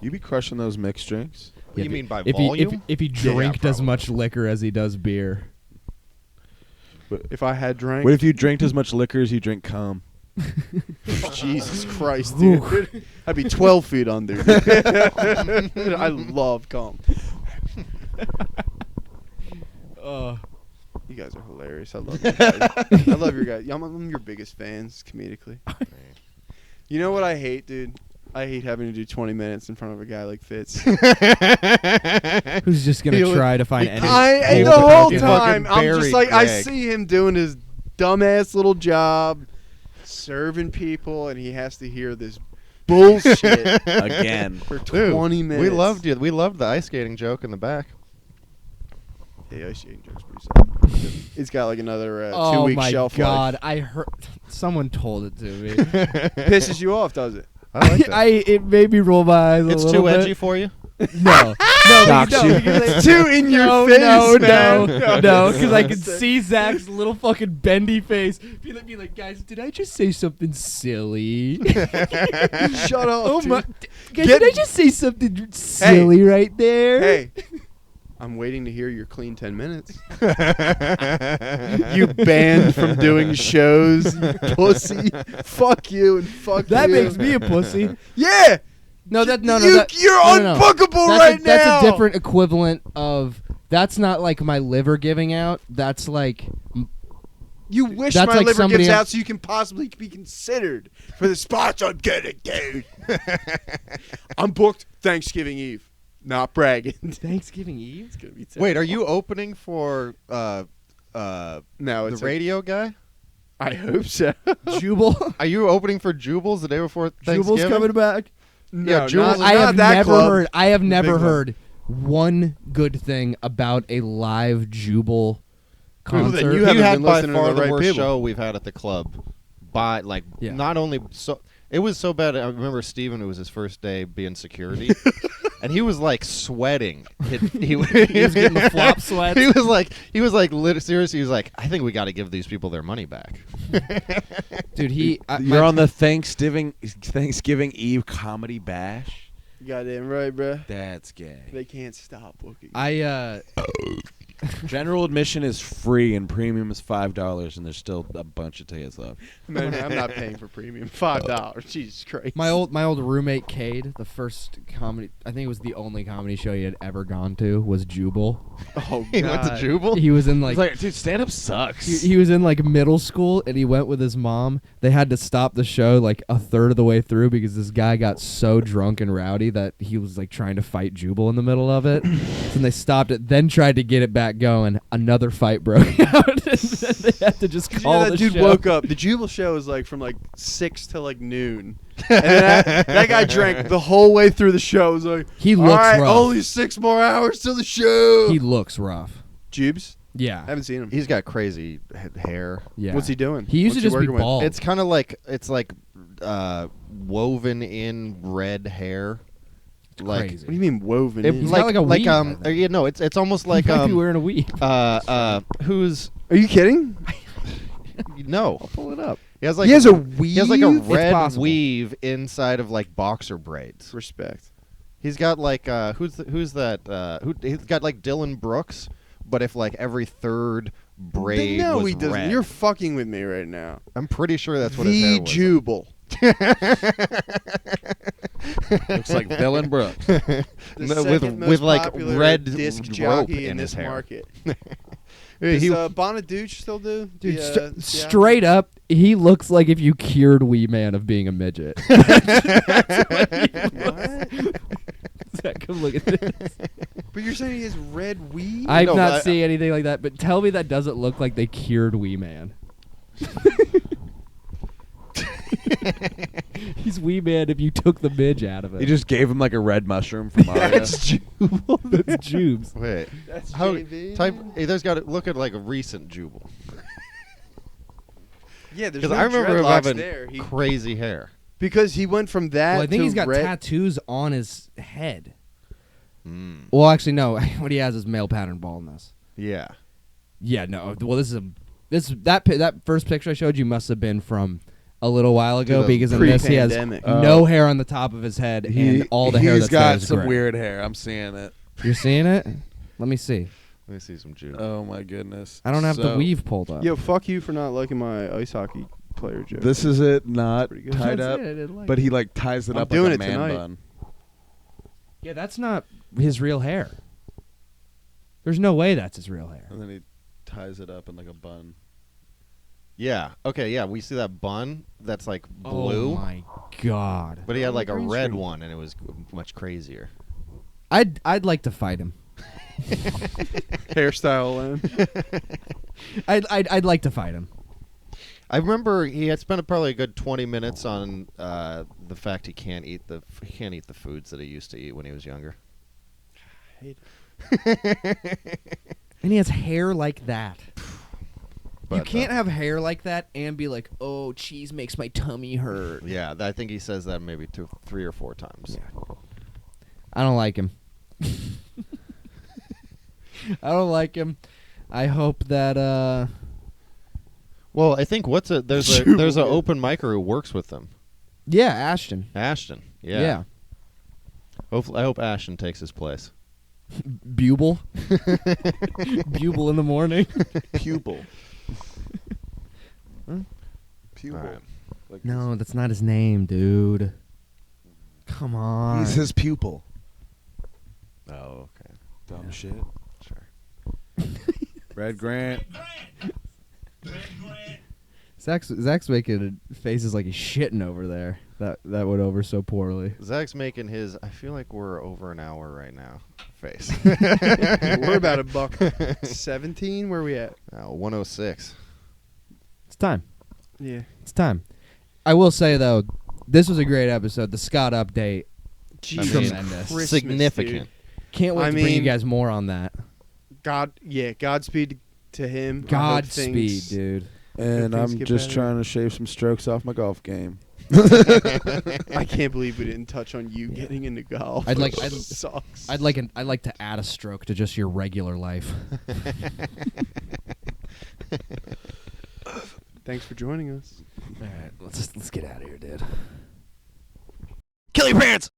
You be crushing those mixed drinks? What do you mean by if volume? If he Yeah, drank as probably. much liquor as he does beer. If I had drank. What if you drank as much liquor as you drink cum? Jesus Christ, dude. I'd be 12 feet under. I love cum. You guys are hilarious. I love you guys. I love your guys. I'm your biggest fans comedically. You know what I hate, dude? I hate having to do 20 minutes in front of a guy like Fitz. Who's just gonna try to find any? And the able to whole do it. time, I'm just buried like, I Greg. see him doing his dumbass little job, serving people, and he has to hear this bullshit Again. for Dude, 20 minutes. We loved you. We loved the ice skating joke in the back. Yeah, ice skating joke's pretty solid. It's got like another 2-week my shelf god! life. I heard someone told it to me. Pisses you off, does it? I like that. It made me roll my eyes. It's a little too edgy bit. for you. No, Shocks you. It's too in your no, face, no, man. no, because I can see Zach's little fucking bendy face. Be like, guys, did I just say something silly? Shut up. Oh dude. my, guys, did I just say something silly right there? Hey, I'm waiting to hear your clean 10 minutes. You banned from doing shows, you pussy. Fuck you and fuck That you. makes me a pussy. Yeah. No, that no, You- that, you're no, no, no. unbookable That's right That's now. a different equivalent of. That's not like my liver giving out. That's like. You wish That's my like liver somebody gives else- out so you can possibly be considered for the spots I'm getting, dude. I'm booked Thanksgiving Eve. Not bragging. Thanksgiving Eve. It's gonna be terrible. Wait, are you opening for No, the it's radio guy? I hope so. Jubal. Are you opening for Jubal's the day before Thanksgiving? Jubal's coming back. No, Jules not, is not that never club. heard. I have The never big heard one good thing about a live Jubal Well, then concert. you You haven't had been by listening to far the the right worst people. show we've had at the club. By like, Yeah. not only so, it was so bad. I remember Steven, it was his first day being security, and he was like sweating. He was getting the flop sweats. He was like seriously. He was like, I think we got to give these people their money back. Dude, You're on the Thanksgiving Eve comedy bash? Goddamn right, bruh. That's gay. They can't stop booking. General admission is free and premium is $5, and there's still a bunch of tickets left. Man, I'm not paying for premium. $5. Jesus Christ. my old roommate Cade, the first comedy, I think it was the only comedy show he had ever gone to, was Jubal. Oh, He went to God. Jubal. He was in It's like, dude, stand up sucks. he was in like middle school, and he went with his mom. They had to stop the show like a third of the way through because this guy got so drunk and rowdy that he was like trying to fight Jubal in the middle of it. So they stopped it, then tried to get it back going. Another fight broke out, and then they had to just You know call that the dude show. woke up. The Jubal show is like from like 6 to like noon. And then that guy drank the whole way through the show. It was like, He all looks right, rough. only 6 more hours till the show. He looks rough. Jubes? Yeah, I haven't seen him. He's got crazy hair. yeah. What's he doing? He used What's to just be working with? bald. It's kind of like woven in red hair. Like crazy. What do you mean woven? It, in? He's got like a weave, I think. yeah, no, it's almost like He might be wearing a weave. who's Are you kidding? no. Pull it up. He has like He has a He has like a weave? It's red possible. weave inside of like boxer braids. Respect. He's got like who's that? He's got like Dylan Brooks, but if like every third braid No, was he doesn't. red. You're fucking with me right now. I'm pretty sure that's what his The hair was. Jubal. Looks like Dylan Brooks. The No, second most with like popular red disc rope jockey in in his this hair. market. Does He- Bonaduce still do? Dude, The, straight up, he looks like if you cured Wee Man of being a midget. Zach, come look at this. But you're saying he has red weed? I've No, not but seen anything like that, but tell me that doesn't look like they cured Wee Man. He's Wee Man if you took the midge out of it. He just gave him like a red mushroom from Mario. That's Jubes. Wait. That's How JV. type? Hey, there's got to look at like a recent Jubal. Yeah, there's Because no I remember him dreadlocks having there. crazy hair. Because he went from that Well, I think to he's got red. tattoos on his head. Mm. Well, actually, no. What he has is male pattern baldness. Yeah. Yeah, no. Well, that first picture I showed you must have been from a little while ago, the because in this he has pre-pandemic. no hair on the top of his head and all the hair He's that's there got is some gray. weird hair. I'm seeing it. You're seeing it? Let me see. Let me see some Jubal. Oh my goodness. I don't have the So, weave pulled up. Yo, fuck you for not liking my ice hockey player joke. This is it, not Pretty good. tied That's up, it, I didn't like but it. he like ties it I'm up doing like a it man tonight. bun. Yeah, that's not his real hair. There's no way that's his real hair. And then he ties it up in like a bun. Yeah. Okay. Yeah. We see that bun that's like blue, Oh my god. but he had like a green red screen. one, and it was much crazier. I'd like to fight him. Hairstyle and I'd like to fight him. I remember he had spent probably a good 20 minutes on the fact he can't eat the foods that he used to eat when he was younger. And he has hair like that. You But, can't have hair like that and be like, "Oh, cheese makes my tummy hurt." Yeah, I think he says that maybe 3 or 4 times. Yeah. I don't like him. I don't like him. I hope that Well, I think there's a open micer who works with them. yeah, Ashton. Ashton. Yeah. Yeah. Hopefully, I hope Ashton takes his place. Buble. Buble in the morning. Pupil. Pupil. All right. Like No, that's not his name, dude. Come on. he's his pupil. Oh, okay. Dumb shit. Sure. Red Grant. Zach's making faces like he's shitting over there. That went over so poorly. Zach's making his. I feel like we're over an hour right now. Face. we're about $1.17. Where we at? 106. It's time. Yeah. It's time. I will say though, this was a great episode. The Scott update, Jesus tremendous. Christmas, Significant. dude. Can't wait I to bring you mean- guys more on that. Godspeed to him. I hope Godspeed, things- dude. And things I'm get just better. trying to shave some strokes off my golf game. I can't believe we didn't touch on you getting into golf. I'd like- It sucks. I'd like to add a stroke to just your regular life. Thanks for joining us. All right, let's get out of here, dude. Kill your parents!